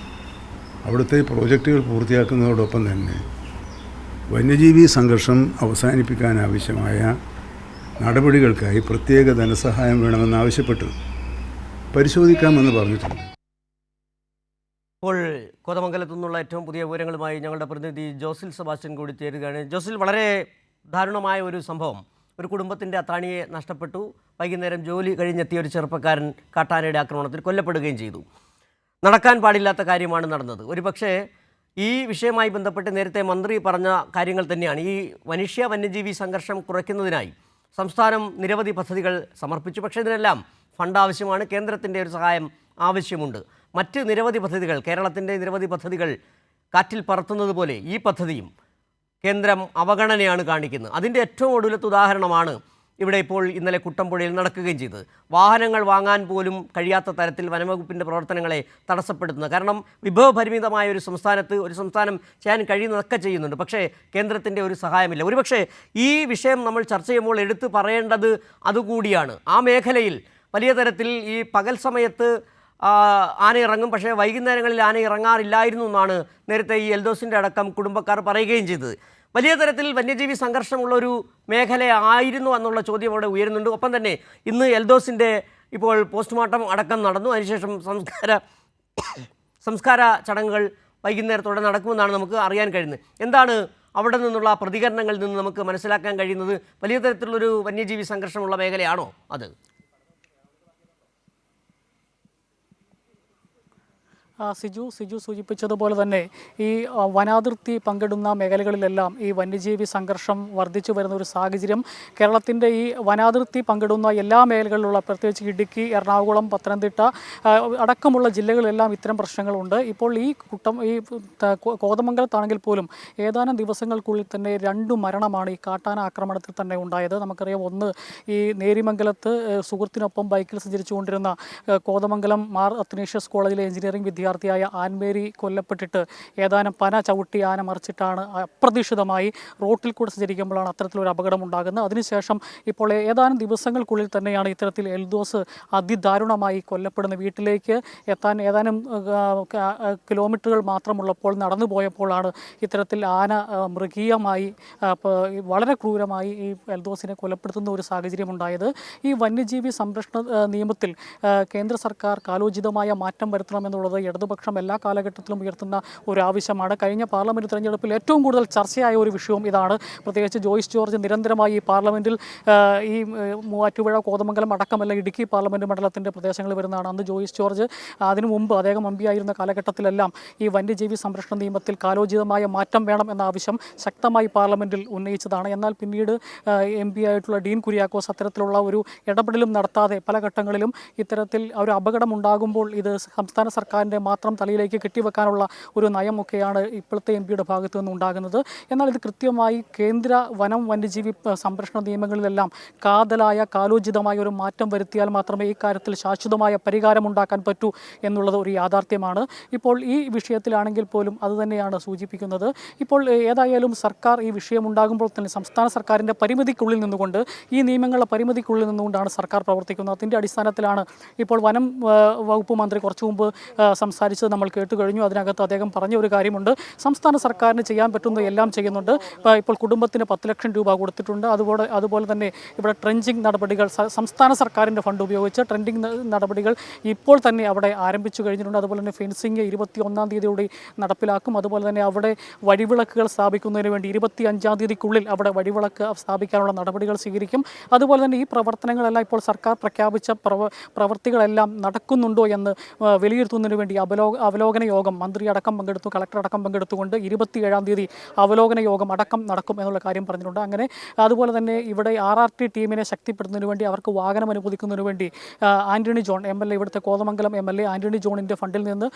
അവിടുത്തെ പ്രോജക്റ്റുകൾ പൂർത്തിയാക്കുന്നതോടൊപ്പം തന്നെ വന്യജീവി സംഘർഷം അവസാനിപ്പിക്കാനാവശ്യമായ നടപടികൾക്കായി പ്രത്യേക ധനസഹായം വേണമെന്നാവശ്യപ്പെട്ടു. പരിശോധിക്കാമെന്ന് പറഞ്ഞിട്ടുണ്ട്. ഇപ്പോൾ കോതമംഗലത്തു നിന്നുള്ള ഏറ്റവും പുതിയ വിവരങ്ങളുമായി ഞങ്ങളുടെ പ്രതിനിധി ജോസിൽ സെബാസ്റ്റ്യൻ കൂടി ചേരുകയാണ്. ജോസിൽ, വളരെ ദാരുണമായ ഒരു സംഭവം. ഒരു കുടുംബത്തിൻ്റെ അത്താണിയെ നഷ്ടപ്പെട്ടു. വൈകുന്നേരം ജോലി കഴിഞ്ഞെത്തിയ ഒരു ചെറുപ്പക്കാരൻ കാട്ടാനയുടെ ആക്രമണത്തിൽ കൊല്ലപ്പെടുകയും ചെയ്തു. നടക്കാൻ പാടില്ലാത്ത കാര്യമാണ് നടന്നത്. ഒരുപക്ഷേ ഈ വിഷയവുമായി ബന്ധപ്പെട്ട് നേരത്തെ മന്ത്രി പറഞ്ഞ കാര്യങ്ങൾ തന്നെയാണ്. ഈ വന്യജീവി സംഘർഷം കുറയ്ക്കുന്നതിനായി സംസ്ഥാനം നിരവധി പദ്ധതികൾ സമർപ്പിച്ചു. പക്ഷേ ഇതിനെല്ലാം ഫണ്ട് ആവശ്യമാണ്. കേന്ദ്രത്തിൻ്റെ ഒരു സഹായം ആവശ്യമുണ്ട്. മറ്റ് നിരവധി പദ്ധതികൾ, കേരളത്തിൻ്റെ നിരവധി പദ്ധതികൾ കാറ്റിൽ പറത്തുന്നത് പോലെ ഈ പദ്ധതിയും കേന്ദ്രം അവഗണനയാണ് കാണിക്കുന്നത്. അതിൻ്റെ ഏറ്റവും ഒടുവിലത്തെ ഉദാഹരണമാണ് ഇവിടെ ഇപ്പോൾ ഇന്നലെ കുട്ടമ്പുഴയിൽ നടക്കുകയും ചെയ്തത്. വാഹനങ്ങൾ വാങ്ങാൻ പോലും കഴിയാത്ത തരത്തിൽ വനംവകുപ്പിൻ്റെ പ്രവർത്തനങ്ങളെ തടസ്സപ്പെടുത്തുന്നത്. കാരണം വിഭവപരിമിതമായ ഒരു സംസ്ഥാനം ചെയ്യാൻ കഴിയുന്നതൊക്കെ ചെയ്യുന്നുണ്ട്. പക്ഷേ കേന്ദ്രത്തിൻ്റെ ഒരു സഹായമില്ല. ഒരുപക്ഷേ ഈ വിഷയം നമ്മൾ ചർച്ച ചെയ്യുമ്പോൾ എടുത്തു പറയേണ്ടത് അതുകൂടിയാണ്. ആ മേഖലയിൽ വലിയ തരത്തിൽ ഈ പകൽ സമയത്ത് ആന ഇറങ്ങും, പക്ഷേ വൈകുന്നേരങ്ങളിൽ ആന ഇറങ്ങാറില്ലായിരുന്നു എന്നാണ് നേരത്തെ ഈ എൽദോസിൻ്റെ അടക്കം കുടുംബക്കാർ പറയുകയും ചെയ്തത്. വലിയ തരത്തിൽ വന്യജീവി സംഘർഷമുള്ളൊരു മേഖലയായിരുന്നു എന്നുള്ള ചോദ്യം അവിടെ ഉയരുന്നുണ്ട്. ഒപ്പം തന്നെ ഇന്ന് എൽദോസിൻ്റെ ഇപ്പോൾ പോസ്റ്റ്മോർട്ടം അടക്കം നടന്നു. അതിനുശേഷം സംസ്കാര ചടങ്ങുകൾ വൈകുന്നേരത്തോടെ നടക്കുമെന്നാണ് നമുക്ക് അറിയാൻ കഴിയുന്നത്. എന്താണ് അവിടെ നിന്നുള്ള പ്രതികരണങ്ങളിൽ നിന്ന് നമുക്ക് മനസ്സിലാക്കാൻ കഴിയുന്നത്? വലിയ തരത്തിലുള്ളൊരു വന്യജീവി സംഘർഷമുള്ള മേഖലയാണോ അത്? സിജു സൂചിപ്പിച്ചതുപോലെ തന്നെ ഈ വനാതിർത്തി പങ്കിടുന്ന മേഖലകളിലെല്ലാം ഈ വന്യജീവി സംഘർഷം വർദ്ധിച്ചു വരുന്ന ഒരു സാഹചര്യം കേരളത്തിൻ്റെ ഈ വനാതിർത്തി പങ്കിടുന്ന എല്ലാ മേഖലകളിലുള്ള, പ്രത്യേകിച്ച് ഇടുക്കി, എറണാകുളം, പത്തനംതിട്ട അടക്കമുള്ള ജില്ലകളിലെല്ലാം ഇത്തരം പ്രശ്നങ്ങളുണ്ട്. ഇപ്പോൾ ഈ കോതമംഗലത്താണെങ്കിൽ പോലും ഏതാനും ദിവസങ്ങൾക്കുള്ളിൽ തന്നെ 2 മരണമാണ് ഈ കാട്ടാന ആക്രമണത്തിൽ തന്നെ ഉണ്ടായത്. നമുക്കറിയാം, ഒന്ന് ഈ നേരിമംഗലത്ത് സുഹൃത്തിനൊപ്പം ബൈക്കിൽ സഞ്ചരിച്ചുകൊണ്ടിരുന്ന കോതമംഗലം മാർ അത്തനേഷ്യസ് കോളേജിലെ എഞ്ചിനീയറിംഗ് വിദ്യാർത്ഥിയായ ആൻമേരി കൊല്ലപ്പെട്ടിട്ട് ഏതാനും പന ചവിട്ടി ആന മറിച്ചിട്ടാണ് അപ്രതീക്ഷിതമായി റോട്ടിൽ കൂടെ സഞ്ചരിക്കുമ്പോഴാണ് അത്തരത്തിലൊരു അപകടം ഉണ്ടാകുന്നത്. അതിനുശേഷം ഇപ്പോൾ ഏതാനും ദിവസങ്ങൾക്കുള്ളിൽ തന്നെയാണ് ഇത്തരത്തിൽ എൽദോസ് അതിദാരുണമായി കൊല്ലപ്പെടുന്ന. വീട്ടിലേക്ക് എത്താൻ ഏതാനും കിലോമീറ്ററുകൾ മാത്രമുള്ളപ്പോൾ നടന്നു പോയപ്പോഴാണ് ഇത്തരത്തിൽ ആന മൃഗീയമായി വളരെ ക്രൂരമായി ഈ എൽദോസിനെ കൊലപ്പെടുത്തുന്ന ഒരു സാഹചര്യം ഉണ്ടായത്. ഈ വന്യജീവി സംരക്ഷണ നിയമത്തിൽ കേന്ദ്ര സർക്കാർ കാലോചിതമായ മാറ്റം വരുത്തണമെന്നുള്ളത് ഇടതുപക്ഷം എല്ലാ കാലഘട്ടത്തിലും ഉയർത്തുന്ന ഒരു ആവശ്യമാണ്. കഴിഞ്ഞ പാർലമെൻറ്റ് തെരഞ്ഞെടുപ്പിൽ ഏറ്റവും കൂടുതൽ ചർച്ചയായ ഒരു വിഷയവും ഇതാണ്. പ്രത്യേകിച്ച് ജോയ്സ് ജോർജ് നിരന്തരമായി ഈ പാർലമെൻറ്റിൽ ഈ മൂവാറ്റുപുഴ, കോതമംഗലം അടക്കമല്ല ഇടുക്കി പാർലമെൻറ്റ് മണ്ഡലത്തിൻ്റെ പ്രദേശങ്ങളിൽ വരുന്നതാണ്. അന്ന് ജോയ്സ് ജോർജ് അതിനു മുമ്പ് അദ്ദേഹം എം പി ആയിരുന്ന കാലഘട്ടത്തിലെല്ലാം ഈ വന്യജീവി സംരക്ഷണ നിയമത്തിൽ കാലോചിതമായ മാറ്റം വേണം എന്ന ആവശ്യം ശക്തമായി പാർലമെൻറ്റിൽ ഉന്നയിച്ചതാണ്. എന്നാൽ പിന്നീട് എം പി ആയിട്ടുള്ള ഡീൻ കുര്യാക്കോസ് അത്തരത്തിലുള്ള ഒരു ഇടപെടലും നടത്താതെ പല ഘട്ടങ്ങളിലും ഇത്തരത്തിൽ ഒരു അപകടം ഉണ്ടാകുമ്പോൾ ഇത് സംസ്ഥാന സർക്കാരിൻ്റെ മാത്രം തലയിലേക്ക് കെട്ടിവെക്കാനുള്ള ഒരു നയമൊക്കെയാണ് ഇപ്പോഴത്തെ എം പിയുടെ ഭാഗത്തു നിന്നുണ്ടാകുന്നത്. എന്നാൽ ഇത് കൃത്യമായി കേന്ദ്ര വന്യജീവി സംരക്ഷണ നിയമങ്ങളിലെല്ലാം കാതലായ കാലോചിതമായ ഒരു മാറ്റം വരുത്തിയാൽ മാത്രമേ ഈ കാര്യത്തിൽ ശാശ്വതമായ പരിഹാരമുണ്ടാക്കാൻ പറ്റൂ എന്നുള്ളത് ഒരു യാഥാർത്ഥ്യമാണ്. ഇപ്പോൾ ഈ വിഷയത്തിലാണെങ്കിൽ പോലും അതുതന്നെയാണ് സൂചിപ്പിക്കുന്നത്. ഇപ്പോൾ ഏതായാലും സർക്കാർ ഈ വിഷയം ഉണ്ടാകുമ്പോൾ തന്നെ സംസ്ഥാന സർക്കാരിൻ്റെ പരിമിതിക്കുള്ളിൽ നിന്നുകൊണ്ട്, ഈ നിയമങ്ങളുടെ പരിമിതിക്കുള്ളിൽ നിന്നുകൊണ്ടാണ് സർക്കാർ പ്രവർത്തിക്കുന്നത്. അതിൻ്റെ അടിസ്ഥാനത്തിലാണ് ഇപ്പോൾ വനം വകുപ്പ് മന്ത്രി കുറച്ചു മുമ്പ് സംസ്ഥാന സംസാരിച്ചത് നമ്മൾ കേട്ടു കഴിഞ്ഞു. അതിനകത്ത് അദ്ദേഹം പറഞ്ഞ ഒരു കാര്യമുണ്ട്, സംസ്ഥാന സർക്കാരിന് ചെയ്യാൻ പറ്റുന്ന എല്ലാം ചെയ്യുന്നുണ്ട്. ഇപ്പോൾ കുടുംബത്തിന് 10 ലക്ഷം രൂപ കൊടുത്തിട്ടുണ്ട്. അതുപോലെ തന്നെ ഇവിടെ ട്രെഞ്ചിങ് നടപടികൾ സംസ്ഥാന സർക്കാരിൻ്റെ ഫണ്ട് ഉപയോഗിച്ച് ട്രെൻഡിങ് നടപടികൾ ഇപ്പോൾ തന്നെ അവിടെ ആരംഭിച്ചു കഴിഞ്ഞിട്ടുണ്ട്. അതുപോലെ തന്നെ ഫെൻസിങ് 21-ാം തീയതിയോടെ നടപ്പിലാക്കും. അതുപോലെ തന്നെ അവിടെ വഴിവിളക്കുകൾ സ്ഥാപിക്കുന്നതിന് വേണ്ടി 25-ാം തീയതിക്കുള്ളിൽ അവിടെ വഴിവിളക്ക് സ്ഥാപിക്കാനുള്ള നടപടികൾ സ്വീകരിക്കും. അതുപോലെ തന്നെ ഈ പ്രവർത്തനങ്ങളെല്ലാം ഇപ്പോൾ സർക്കാർ പ്രഖ്യാപിച്ച പ്രവൃത്തികളെല്ലാം നടക്കുന്നുണ്ടോ എന്ന് വിലയിരുത്തുന്നതിന് വേണ്ടി അവലോകന യോഗം മന്ത്രി അടക്കം പങ്കെടുത്തു, കളക്ടർ അടക്കം പങ്കെടുത്തുകൊണ്ട് 27-ാം തീയതി അവലോകന യോഗം അടക്കം നടക്കും എന്നുള്ള കാര്യം പറഞ്ഞിട്ടുണ്ട്. അങ്ങനെ അതുപോലെ തന്നെ ഇവിടെ RRT ടീമിനെ ശക്തിപ്പെടുത്തുന്നതിന് വേണ്ടി അവർക്ക് വാഹനം അനുവദിക്കുന്നതിന് വേണ്ടി ആന്റണി ജോൺ MLA, ഇവിടുത്തെ കോതമംഗലം MLA ആന്റണി ജോണിൻ്റെ ഫണ്ടിൽ നിന്ന്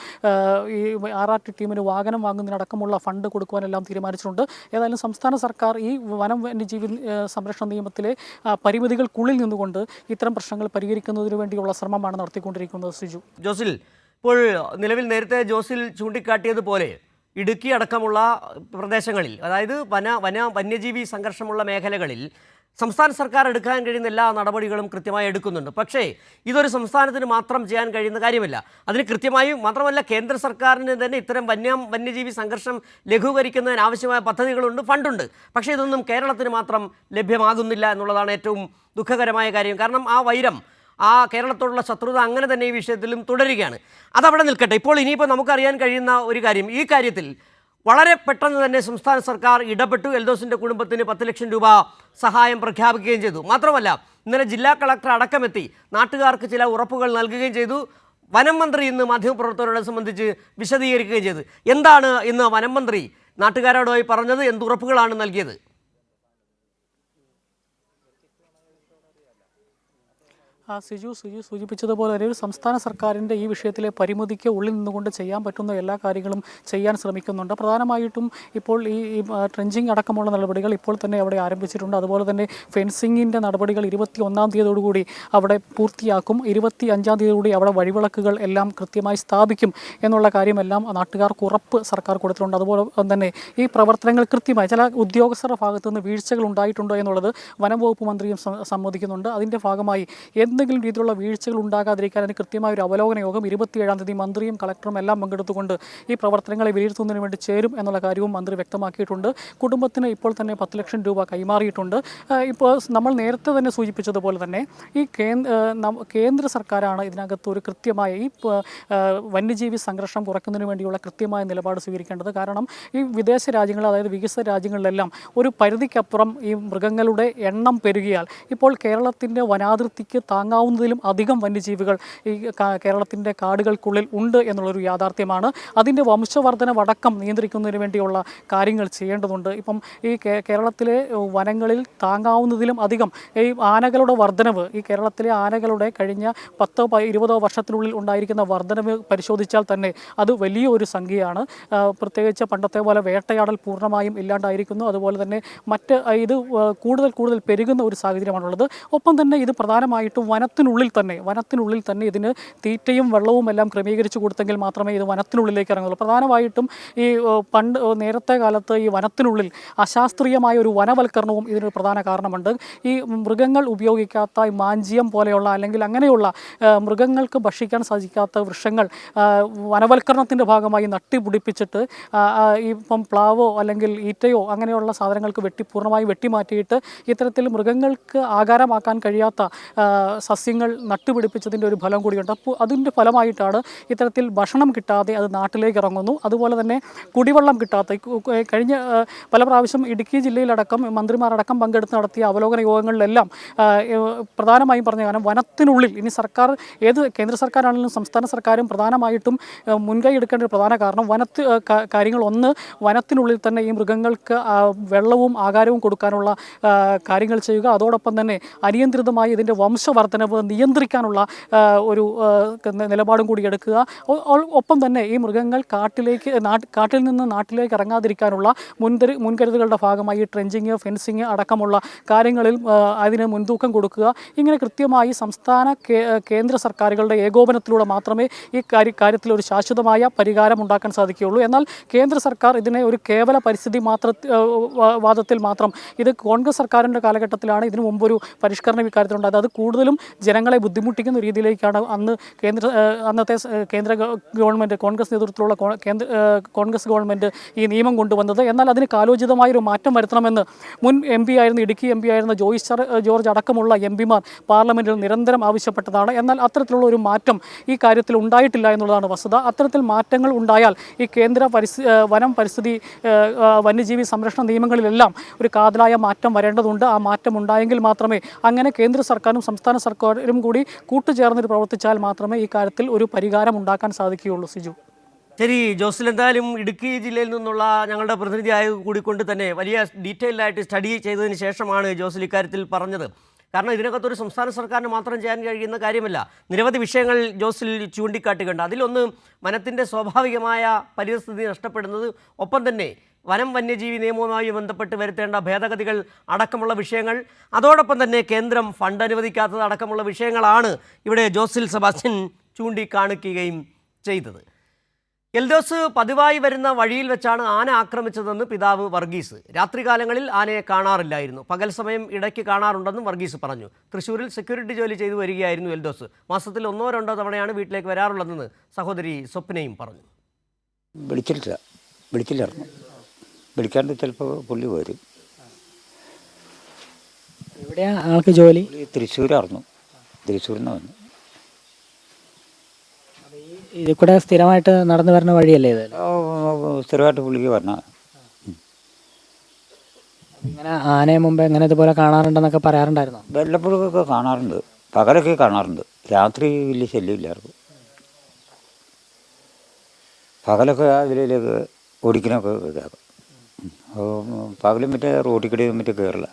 ഈ RRT ടീമിന് വാഹനം വാങ്ങുന്നതിനടക്കമുള്ള ഫണ്ട് കൊടുക്കുവാനെല്ലാം തീരുമാനിച്ചിട്ടുണ്ട്. ഏതായാലും സംസ്ഥാന സർക്കാർ ഈ വനം വന്യജീവി സംരക്ഷണ നിയമത്തിലെ പരിമിതികൾക്കുള്ളിൽ നിന്നുകൊണ്ട് ഇത്തരം പ്രശ്നങ്ങൾ പരിഹരിക്കുന്നതിന് വേണ്ടിയുള്ള ശ്രമമാണ് നടത്തിക്കൊണ്ടിരിക്കുന്നത്. സിജു. ജോസിൽ, ഇപ്പോൾ നിലവിൽ നേരത്തെ ജോസിൽ ചൂണ്ടിക്കാട്ടിയതുപോലെ ഇടുക്കി അടക്കമുള്ള പ്രദേശങ്ങളിൽ, അതായത് വന്യജീവി സംഘർഷമുള്ള മേഖലകളിൽ സംസ്ഥാന സർക്കാർ എടുക്കാൻ കഴിയുന്ന എല്ലാ നടപടികളും കൃത്യമായി എടുക്കുന്നുണ്ട്. പക്ഷേ ഇതൊരു സംസ്ഥാനത്തിന് മാത്രം ചെയ്യാൻ കഴിയുന്ന കാര്യമല്ല. അതിന് കൃത്യമായും മാത്രമല്ല, കേന്ദ്ര സർക്കാരിന് തന്നെ ഇത്തരം വന്യജീവി സംഘർഷം ലഘൂകരിക്കുന്നതിന് ആവശ്യമായ പദ്ധതികളുണ്ട്, ഫണ്ടുണ്ട്. പക്ഷേ ഇതൊന്നും കേരളത്തിന് മാത്രം ലഭ്യമാകുന്നില്ല എന്നുള്ളതാണ് ഏറ്റവും ദുഃഖകരമായ കാര്യം. കാരണം ആ വൈരം, ആ കേരളത്തോടുള്ള ശത്രുത അങ്ങനെ തന്നെ ഈ വിഷയത്തിലും തുടരുകയാണ്. അതവിടെ നിൽക്കട്ടെ. ഇപ്പോൾ ഇനിയിപ്പോൾ നമുക്കറിയാൻ കഴിയുന്ന ഒരു കാര്യം, ഈ കാര്യത്തിൽ വളരെ പെട്ടെന്ന് തന്നെ സംസ്ഥാന സർക്കാർ ഇടപെട്ടു. എൽദോസിൻ്റെ കുടുംബത്തിന് 10 ലക്ഷം രൂപ സഹായം പ്രഖ്യാപിക്കുകയും ചെയ്തു. മാത്രമല്ല, ഇന്നലെ ജില്ലാ കളക്ടർ അടക്കമെത്തി നാട്ടുകാർക്ക് ചില ഉറപ്പുകൾ നൽകുകയും ചെയ്തു. വനം മന്ത്രി ഇന്ന് മാധ്യമപ്രവർത്തകരെ സംബന്ധിച്ച് വിശദീകരിക്കുകയും ചെയ്തു. എന്താണ് ഇന്ന് വനം മന്ത്രി നാട്ടുകാരോടായി പറഞ്ഞത്? എന്ത് ഉറപ്പുകളാണ് നൽകിയത്? സിജു സൂചിപ്പിച്ചതുപോലെ ഒരു സംസ്ഥാന സർക്കാരിൻ്റെ ഈ വിഷയത്തിലെ പരിമിതിക്ക് ഉള്ളിൽ നിന്നുകൊണ്ട് ചെയ്യാൻ പറ്റുന്ന എല്ലാ കാര്യങ്ങളും ചെയ്യാൻ ശ്രമിക്കുന്നുണ്ട്. പ്രധാനമായിട്ടും ഇപ്പോൾ ഈ ട്രെഞ്ചിങ് അടക്കമുള്ള നടപടികൾ ഇപ്പോൾ തന്നെ അവിടെ ആരംഭിച്ചിട്ടുണ്ട്. അതുപോലെ തന്നെ ഫെൻസിങ്ങിൻ്റെ നടപടികൾ 21-ാം തീയതിയോടുകൂടി അവിടെ പൂർത്തിയാക്കും. 25-ാം തീയതിയോടുകൂടി അവിടെ വഴിവിളക്കുകൾ എല്ലാം കൃത്യമായി സ്ഥാപിക്കും എന്നുള്ള കാര്യമെല്ലാം നാട്ടുകാർക്ക് ഉറപ്പ് സർക്കാർ കൊടുത്തിട്ടുണ്ട്. അതുപോലെ തന്നെ ഈ പ്രവർത്തനങ്ങൾ കൃത്യമായി ചില ഉദ്യോഗസ്ഥരുടെ ഭാഗത്തു നിന്ന് വീഴ്ചകൾ ഉണ്ടായിട്ടുണ്ടോ എന്നുള്ളത് വനം വകുപ്പ് മന്ത്രിയും സമ്മതിക്കുന്നുണ്ട്. അതിൻ്റെ ഭാഗമായി എന്തെങ്കിലും രീതിയിലുള്ള വീഴ്ചകൾ ഉണ്ടാകാതിരിക്കാൻ അതിന് കൃത്യമായ ഒരു അവലോകന യോഗം 27-ാം തീയതി മന്ത്രിയും കളക്ടറും എല്ലാം പങ്കെടുത്തുകൊണ്ട് ഈ പ്രവർത്തനങ്ങളെ വിലയിരുത്തുന്നതിന് വേണ്ടി ചേരും എന്നുള്ള കാര്യവും മന്ത്രി വ്യക്തമാക്കിയിട്ടുണ്ട്. കുടുംബത്തിന് ഇപ്പോൾ തന്നെ 10 ലക്ഷം രൂപ കൈമാറിയിട്ടുണ്ട്. ഇപ്പോൾ നമ്മൾ നേരത്തെ തന്നെ സൂചിപ്പിച്ചതുപോലെ തന്നെ ഈ കേന്ദ്ര സർക്കാരാണ് ഇതിനകത്ത് ഒരു കൃത്യമായ ഈ വന്യജീവി സംഘർഷം കുറയ്ക്കുന്നതിന് വേണ്ടിയുള്ള കൃത്യമായ നിലപാട് സ്വീകരിക്കേണ്ടത്. കാരണം ഈ വിദേശ രാജ്യങ്ങൾ, അതായത് വികസിത രാജ്യങ്ങളിലെല്ലാം ഒരു പരിധിക്കപ്പുറം ഈ മൃഗങ്ങളുടെ എണ്ണം പെരുകിയാൽ ഇപ്പോൾ കേരളത്തിൻ്റെ വനാതിർത്തിക്ക് താങ്ങാവുന്നതിലും അധികം വന്യജീവികൾ ഈ കേരളത്തിൻ്റെ കാടുകൾക്കുള്ളിൽ ഉണ്ട് എന്നുള്ളൊരു യാഥാർത്ഥ്യമാണ്. അതിൻ്റെ വംശവർദ്ധനവടക്കം നിയന്ത്രിക്കുന്നതിന് വേണ്ടിയുള്ള കാര്യങ്ങൾ ചെയ്യേണ്ടതുണ്ട്. ഇപ്പം ഈ കേരളത്തിലെ വനങ്ങളിൽ താങ്ങാവുന്നതിലും അധികം ഈ ആനകളുടെ വർധനവ്, ഈ കേരളത്തിലെ ആനകളുടെ കഴിഞ്ഞ 10-20 വർഷത്തിനുള്ളിൽ ഉണ്ടായിരിക്കുന്ന വർധനവ് പരിശോധിച്ചാൽ തന്നെ അത് വലിയൊരു സംഖ്യയാണ്. പ്രത്യേകിച്ച് പണ്ടത്തെ പോലെ വേട്ടയാടൽ പൂർണ്ണമായും ഇല്ലാണ്ടായിരിക്കുന്നു. അതുപോലെ തന്നെ മറ്റ് ഇത് കൂടുതൽ പെരുകുന്ന ഒരു സാഹചര്യമാണുള്ളത്. ഒപ്പം തന്നെ ഇത് പ്രധാനമായിട്ടും വനത്തിനുള്ളിൽ തന്നെ ഇതിന് തീറ്റയും വെള്ളവും എല്ലാം ക്രമീകരിച്ചു കൊടുത്തെങ്കിൽ മാത്രമേ ഇത് വനത്തിനുള്ളിലേക്ക് ഇറങ്ങുള്ളൂ. പ്രധാനമായിട്ടും ഈ നേരത്തെ കാലത്ത് ഈ വനത്തിനുള്ളിൽ അശാസ്ത്രീയമായ ഒരു വനവൽക്കരണവും ഇതിനൊരു പ്രധാന കാരണമുണ്ട്. ഈ മൃഗങ്ങൾ ഉപയോഗിക്കാത്ത ഈ മാഞ്ചിയം പോലെയുള്ള അല്ലെങ്കിൽ അങ്ങനെയുള്ള മൃഗങ്ങൾക്ക് ഭക്ഷിക്കാൻ സാധിക്കാത്ത വൃക്ഷങ്ങൾ വനവൽക്കരണത്തിൻ്റെ ഭാഗമായി നട്ടുപിടിപ്പിച്ചിട്ട് ഇപ്പം പ്ലാവോ അല്ലെങ്കിൽ ഈറ്റയോ അങ്ങനെയുള്ള സാധനങ്ങൾക്ക് പൂർണ്ണമായി വെട്ടിമാറ്റിയിട്ട് ഇത്തരത്തിൽ മൃഗങ്ങൾക്ക് ആകാരമാക്കാൻ കഴിയാത്ത സസ്യങ്ങൾ നട്ടുപിടിപ്പിച്ചതിൻ്റെ ഒരു ഫലം കൂടിയുണ്ട്. അപ്പോൾ അതിൻ്റെ ഫലമായിട്ടാണ് ഇത്തരത്തിൽ ഭക്ഷണം കിട്ടാതെ അത് നാട്ടിലേക്ക് ഇറങ്ങുന്നു. അതുപോലെ തന്നെ കുടിവെള്ളം കിട്ടാത്ത കഴിഞ്ഞ പല പ്രാവശ്യം ഇടുക്കി ജില്ലയിലടക്കം മന്ത്രിമാരടക്കം പങ്കെടുത്ത് നടത്തിയ അവലോകന യോഗങ്ങളിലെല്ലാം പ്രധാനമായും പറഞ്ഞ കാരണം വനത്തിനുള്ളിൽ ഇനി സർക്കാർ കേന്ദ്ര സർക്കാരാണെങ്കിലും സംസ്ഥാന സർക്കാരും പ്രധാനമായിട്ടും മുൻകൈ എടുക്കേണ്ട ഒരു പ്രധാന കാരണം കാര്യങ്ങൾ വനത്തിനുള്ളിൽ തന്നെ ഈ മൃഗങ്ങൾക്ക് വെള്ളവും ആഹാരവും കൊടുക്കാനുള്ള കാര്യങ്ങൾ ചെയ്യുക. അതോടൊപ്പം തന്നെ അനിയന്ത്രിതമായി ഇതിൻ്റെ വംശവർദ്ധനവ് നിയന്ത്രിക്കാനുള്ള ഒരു നിലപാടും കൂടി എടുക്കുക. ഒപ്പം തന്നെ ഈ മൃഗങ്ങൾ കാട്ടിൽ നിന്ന് നാട്ടിലേക്ക് ഇറങ്ങാതിരിക്കാനുള്ള മുൻകരുതലുകളുടെ ഭാഗമായി ട്രെഞ്ചിങ്, ഫെൻസിങ് അടക്കമുള്ള കാര്യങ്ങളിൽ അതിന് മുൻതൂക്കം കൊടുക്കുക. ഇങ്ങനെ കൃത്യമായി സംസ്ഥാന കേന്ദ്ര സർക്കാരുകളുടെ ഏകോപനത്തിലൂടെ മാത്രമേ ഈ കാര്യത്തിൽ ഒരു ശാശ്വതമായ പരിഹാരം ഉണ്ടാക്കാൻ സാധിക്കുകയുള്ളൂ. എന്നാൽ കേന്ദ്ര സർക്കാർ ഇതിനെ ഒരു കേവല പരിസ്ഥിതി വാദത്തിൽ മാത്രം, ഇത് കോൺഗ്രസ് സർക്കാരിൻ്റെ കാലഘട്ടത്തിലാണ് ഇതിനു മുമ്പൊരു പരിഷ്കരണം ഇക്കാര്യത്തിലുണ്ടായത്. അത് കൂടുതലും ജനങ്ങളെ ബുദ്ധിമുട്ടിക്കുന്ന രീതിയിലേക്കാണ് അന്നത്തെ കേന്ദ്ര ഗവൺമെൻറ്, കോൺഗ്രസ് നേതൃത്വത്തിലുള്ള കോൺഗ്രസ് ഗവൺമെൻറ് ഈ നിയമം കൊണ്ടുവന്നത്. എന്നാൽ അതിന് കാലോചിതമായൊരു മാറ്റം വരുത്തണമെന്ന് മുൻ MP ആയിരുന്ന, ഇടുക്കി MP ആയിരുന്ന ജോയ്സ് ജോർജ് അടക്കമുള്ള MP മാർ പാർലമെൻറ്റിൽ നിരന്തരം ആവശ്യപ്പെട്ടതാണ്. എന്നാൽ അത്തരത്തിലുള്ള ഒരു മാറ്റം ഈ കാര്യത്തിൽ ഉണ്ടായിട്ടില്ല എന്നുള്ളതാണ് വസ്തുത. അത്തരത്തിൽ മാറ്റങ്ങൾ ഉണ്ടായാൽ ഈ കേന്ദ്ര വനം, പരിസ്ഥിതി, വന്യജീവി സംരക്ഷണ നിയമങ്ങളിലെല്ലാം ഒരു കാതലായ മാറ്റം വരേണ്ടതുണ്ട്. ആ മാറ്റം ഉണ്ടായെങ്കിൽ മാത്രമേ, അങ്ങനെ കേന്ദ്ര സർക്കാരും സംസ്ഥാന സർക്കാരും കൂടി കൂട്ടുചേർന്നിട്ട് പ്രവർത്തിച്ചാൽ മാത്രമേ ഈ കാര്യത്തിൽ ഒരു പരിഹാരം ഉണ്ടാക്കാൻ സാധിക്കുകയുള്ളൂ. സിജു. ശരി ജോസിൽ, എന്തായാലും ഇടുക്കി ജില്ലയിൽ നിന്നുള്ള ഞങ്ങളുടെ പ്രതിനിധിയായ കൂടിക്കൊണ്ട് തന്നെ വലിയ ഡീറ്റെയിൽഡായിട്ട് സ്റ്റഡി ചെയ്തതിന് ശേഷമാണ് ജോസിൽ ഇക്കാര്യത്തിൽ പറഞ്ഞത്. കാരണം ഇതിനകത്തൊരു സംസ്ഥാന സർക്കാരിന് മാത്രം ചെയ്യാൻ കഴിയുന്ന കാര്യമല്ല. നിരവധി വിഷയങ്ങൾ ജോസിൽ ചൂണ്ടിക്കാട്ടുകയുണ്ട്. അതിലൊന്ന് വനത്തിൻ്റെ സ്വാഭാവികമായ പരിസ്ഥിതി നഷ്ടപ്പെടുന്നത്, ഒപ്പം തന്നെ വനം വന്യജീവി നിയമവുമായി ബന്ധപ്പെട്ട് വരുത്തേണ്ട ഭേദഗതികൾ അടക്കമുള്ള വിഷയങ്ങൾ, അതോടൊപ്പം തന്നെ കേന്ദ്രം ഫണ്ട് അനുവദിക്കാത്തത് അടക്കമുള്ള വിഷയങ്ങളാണ് ഇവിടെ ജോസിൽ സെബാസ്റ്റ്യൻ ചൂണ്ടിക്കാണിക്കുകയും ചെയ്തത്. എൽദോസ് പതിവായി വരുന്ന വഴിയിൽ വെച്ചാണ് ആന ആക്രമിച്ചതെന്ന് പിതാവ് വർഗീസ്. രാത്രികാലങ്ങളിൽ ആനയെ കാണാറില്ലായിരുന്നു, പകൽ സമയം ഇടയ്ക്ക് കാണാറുണ്ടെന്നും വർഗീസ് പറഞ്ഞു. തൃശ്ശൂരിൽ സെക്യൂരിറ്റി ജോലി ചെയ്തു വരികയായിരുന്നു എൽദോസ്. മാസത്തിൽ 1-2 തവണയാണ് വീട്ടിലേക്ക് വരാറുള്ളതെന്ന് സഹോദരി സ്വപ്നയും പറഞ്ഞു. വിളിച്ചില്ലായിരുന്നു, വിളിക്കാണ്ട് ചിലപ്പോൾ പുള്ളി വരും. എവിടെയാണ് ആൾക്ക് ജോലി? തൃശ്ശൂരായിരുന്നു, തൃശ്ശൂരിൽ നിന്ന് വന്നു. ഇതിൽ കൂടെ സ്ഥിരമായിട്ട് നടന്നു വരുന്ന വഴിയല്ലേ ഇത്? സ്ഥിരമായിട്ട് പുള്ളിക്ക് വരണ. ഇങ്ങനെ ആനയെ മുമ്പ് എങ്ങനെ ഇതുപോലെ കാണാറുണ്ടെന്നൊക്കെ പറയാറുണ്ടായിരുന്നു? വല്ലപ്പോഴൊക്കെ കാണാറുണ്ട്, പകലൊക്കെ കാണാറുണ്ട്. രാത്രി വലിയ ശല്യമില്ലായിരുന്നു. പകലൊക്കെ അതിലേക്ക് ഓടിക്കണൊക്കെ ഇതാക്കും. പകലും മറ്റേ റോഡിൽ കൂടി മറ്റേ കയറില്ല,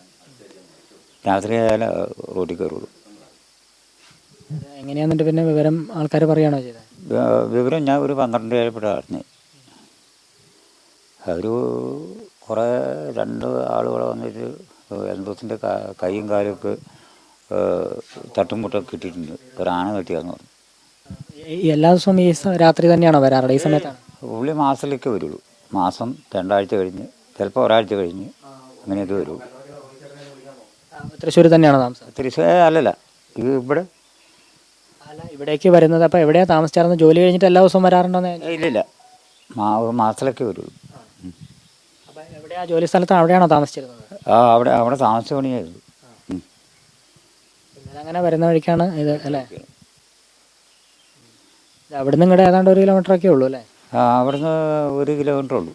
രാത്രി ആയാലും റോഡിൽ കയറുള്ളൂ. എങ്ങനെയാന്നിട്ട് പിന്നെ വിവരം ആൾക്കാർ പറയുകയാണോ ചെയ്തത്? വിവരം ഞാൻ ഒരു 12 ആയപ്പോഴാണ്. ഒരു കുറേ 2 ആളുകളെ വന്നിട്ട് എൽദോസിൻ്റെ കൈയും കാലുമൊക്കെ തട്ടുമുട്ടൊക്കെ കിട്ടിയിട്ടുണ്ട്. ഒരു ആന കെട്ടിയാന്ന് പറഞ്ഞു. എല്ലാ ദിവസവും ഈ രാത്രി തന്നെയാണോ വരാറുള്ളത്? ഈ സമയത്താണ് പുള്ളി മാസത്തിലേക്ക് വരുള്ളൂ. മാസം 2 ആഴ്ച കഴിഞ്ഞ്, ചിലപ്പോൾ ഒരാഴ്ച കഴിഞ്ഞ്, അങ്ങനെയൊക്കെ വരുള്ളൂ. തൃശ്ശൂർ തന്നെയാണോ താമസം? തൃശ്ശൂർ അല്ലല്ല, ഇത് ഇവിടെ. അല്ല, ഇവിടേക്ക് വരുന്നത് അപ്പോൾ എവിടെയാണ് താമസിച്ചായിരുന്നു? ജോലി കഴിഞ്ഞിട്ട് എല്ലാ ദിവസവും വരാറുണ്ടോന്ന്? ഇല്ലില്ല, മാസത്തിലൊക്കെ വരുള്ളൂ. അപ്പം എവിടെയാണ് ജോലി സ്ഥലത്ത്? അവിടെയാണോ താമസിച്ചിരുന്നത്? അവിടെ താമസിച്ച പണിയായിരുന്നു. ഇന്നലെ അങ്ങനെ വരുന്ന വഴിക്കാണ് ഇത് അല്ലേ? അവിടുന്ന് ഇങ്ങോട്ട് ഏതാണ്ട് 1 കിലോമീറ്ററൊക്കെ ഉള്ളൂ അല്ലേ? അവിടുന്ന് 1 കിലോമീറ്റർ ഉള്ളൂ.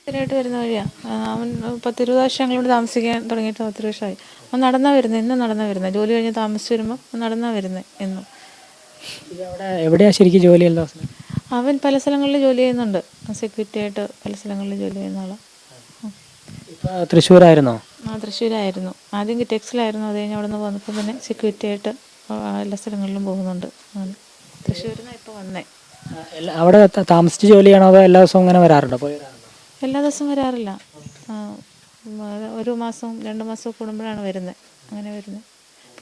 സ്ഥിരമായിട്ട് വരുന്ന വഴിയാണ്. അവൻ 10-20 വർഷം ഞങ്ങളിവിടെ താമസിക്കാൻ തുടങ്ങിയിട്ട് 10 വർഷമായി. അവൻ നടന്നാണ് വരുന്നത്, എന്നും നടന്നാണ് വരുന്നത്. ജോലി കഴിഞ്ഞ് താമസിച്ച് വരുമ്പോൾ നടന്നാണ് വരുന്നത് എന്നും. അവിടെ എവിടെയാണ് ശരിക്കും ജോലി? എല്ലാ ദിവസം അവൻ പല സ്ഥലങ്ങളിൽ ജോലി ചെയ്യുന്നുണ്ട്, സെക്യൂരിറ്റി ആയിട്ട് പല സ്ഥലങ്ങളിൽ ജോലി ചെയ്യുന്ന ആളാണ്. ഇപ്പോൾ തൃശ്ശൂരായിരുന്നോ? തൃശ്ശൂരായിരുന്നു. ആദ്യം കിറ്റെക്സിലായിരുന്നു, അത് കഴിഞ്ഞ് അവിടെ നിന്ന് വന്നപ്പോൾ പിന്നെ സെക്യൂരിറ്റി ആയിട്ട് എല്ലാ സ്ഥലങ്ങളിലും പോകുന്നുണ്ട്. തൃശ്ശൂരിൽ നിന്നാണ് ഇപ്പോൾ വന്നേ. അവിടെ താമസിച്ച് ജോലി ചെയ്യണോ അതോ എല്ലാ ദിവസവും അങ്ങനെ വരാറുണ്ടോ? പോയി എല്ലാ ദിവസവും വരാറില്ല, 1 മാസം 2 മാസം കൂടുമ്പോഴാണ് വരുന്നത്. അങ്ങനെ വരുന്നത്.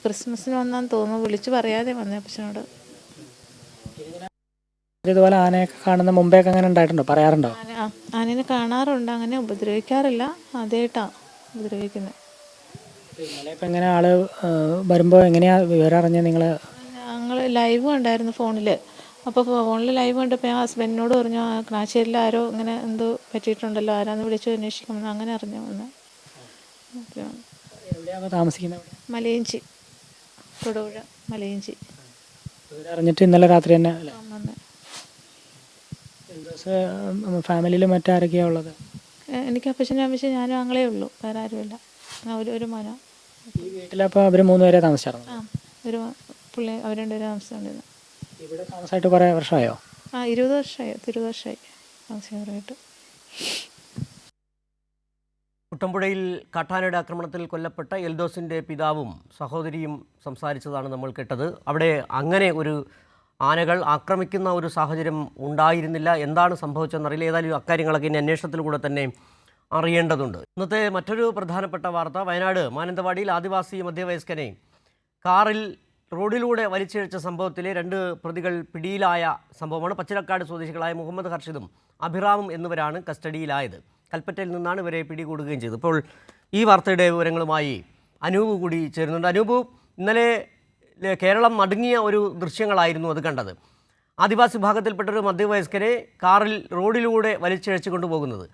ക്രിസ്മസിന് വന്നാന്ന് തോന്നുന്നു, വിളിച്ച് പറയാതെ വന്നേ അപ്പച്ചനോട്. ഇതുപോലെ ആനയൊക്കെ കാണുന്ന മുമ്പേയൊക്കെ അങ്ങനെ ഉണ്ടായിട്ടുണ്ടോ? പറയാറുണ്ടോ? ആനേനെ കാണാറുണ്ട്, അങ്ങനെ ഉപദ്രവിക്കാറില്ല. ആദ്യമായിട്ടാണ് ഉപദ്രവിക്കുന്നത്. ഇന്നലെയൊക്കെ എങ്ങനെ ആള് വരുമ്പോൾ എങ്ങനെയാണ് വിവരം അറിഞ്ഞത്? ഞങ്ങൾ ലൈവ് കണ്ടായിരുന്നു ഫോണിൽ. അപ്പോൾ ഫോണിൽ ലൈവ് കണ്ടപ്പോൾ ഞാൻ ഹസ്ബൻഡിനോട് പറഞ്ഞു, ക്ലാശ്ശേരിയിൽ ആരോ ഇങ്ങനെ എന്തോ പറ്റിയിട്ടുണ്ടല്ലോ, ആരാന്ന് വിളിച്ചു അന്വേഷിക്കുമെന്ന്. അങ്ങനെ അറിഞ്ഞു വന്നത്. എവിടെയാണ് താമസിക്കുന്നത്? മലയിഞ്ചി, തൊടുപുഴ മലയിഞ്ചി. അറിഞ്ഞിട്ട് ഇന്നലെ രാത്രി തന്നെ വന്നേ. ഫാമിലിയിൽ മറ്റാരൊക്കെയാണ് ഉള്ളത്? എനിക്ക് അപ്പച്ചനും അമ്മച്ചും ഞാനും ആങ്ങളേ ഉള്ളൂ, വേറെ ആരുമില്ല. ഒരു മോനോ. ഈ വീട്ടിലപ്പോൾ അവർ 3 പേരെ താമസിച്ചായിരുന്നു? ഒരു പുള്ളി, അവർ 2 പേരും താമസിച്ചുകൊണ്ടിരുന്നു. ഇവിടെ താമസമായിട്ട് കുറേ വർഷമായോ? 20 വർഷമായി, 20 വർഷമായി താമസിക്കാറായിട്ട്. കുട്ടമ്പുഴയിൽ കാട്ടാനയുടെ ആക്രമണത്തിൽ കൊല്ലപ്പെട്ട എൽദോസിൻ്റെ പിതാവും സഹോദരിയും സംസാരിച്ചതാണ് നമ്മൾ കേട്ടത്. അവിടെ അങ്ങനെ ഒരു ആനകൾ ആക്രമിക്കുന്ന ഒരു സാഹചര്യം ഉണ്ടായിരുന്നില്ല. എന്താണ് സംഭവിച്ചതെന്നറിയില്ല. ഏതായാലും അക്കാര്യങ്ങളൊക്കെ ഇനി അന്വേഷണത്തിലൂടെ തന്നെ അറിയേണ്ടതുണ്ട്. ഇന്നത്തെ മറ്റൊരു പ്രധാനപ്പെട്ട വാർത്ത, വയനാട് മാനന്തവാടിയിൽ ആദിവാസി മധ്യവയസ്കനെ കാറിൽ റോഡിലൂടെ വലിച്ചിഴച്ച സംഭവത്തിലെ 2 പ്രതികൾ പിടിയിലായ സംഭവമാണ്. പച്ചിലക്കാട് സ്വദേശികളായ മുഹമ്മദ് ഹർഷിദും അഭിറാമും എന്നിവരാണ് കസ്റ്റഡിയിലായത്. കൽപ്പറ്റയിൽ നിന്നാണ് ഇവരെ പിടികൂടുകയും ചെയ്തത്. ഇപ്പോൾ ഈ വാർത്തയുടെ വിവരങ്ങളുമായി അനൂപ് കൂടി ചേരുന്നുണ്ട്. അനൂപ്, ഇന്നലെ കേരളം നടുങ്ങിയ ഒരു ദൃശ്യങ്ങളായിരുന്നു അത് കണ്ടത്. ആദിവാസി വിഭാഗത്തിൽപ്പെട്ടൊരു മധ്യവയസ്കരെ കാറിൽ റോഡിലൂടെ വലിച്ചിഴച്ചു കൊണ്ടുപോകുന്നത്.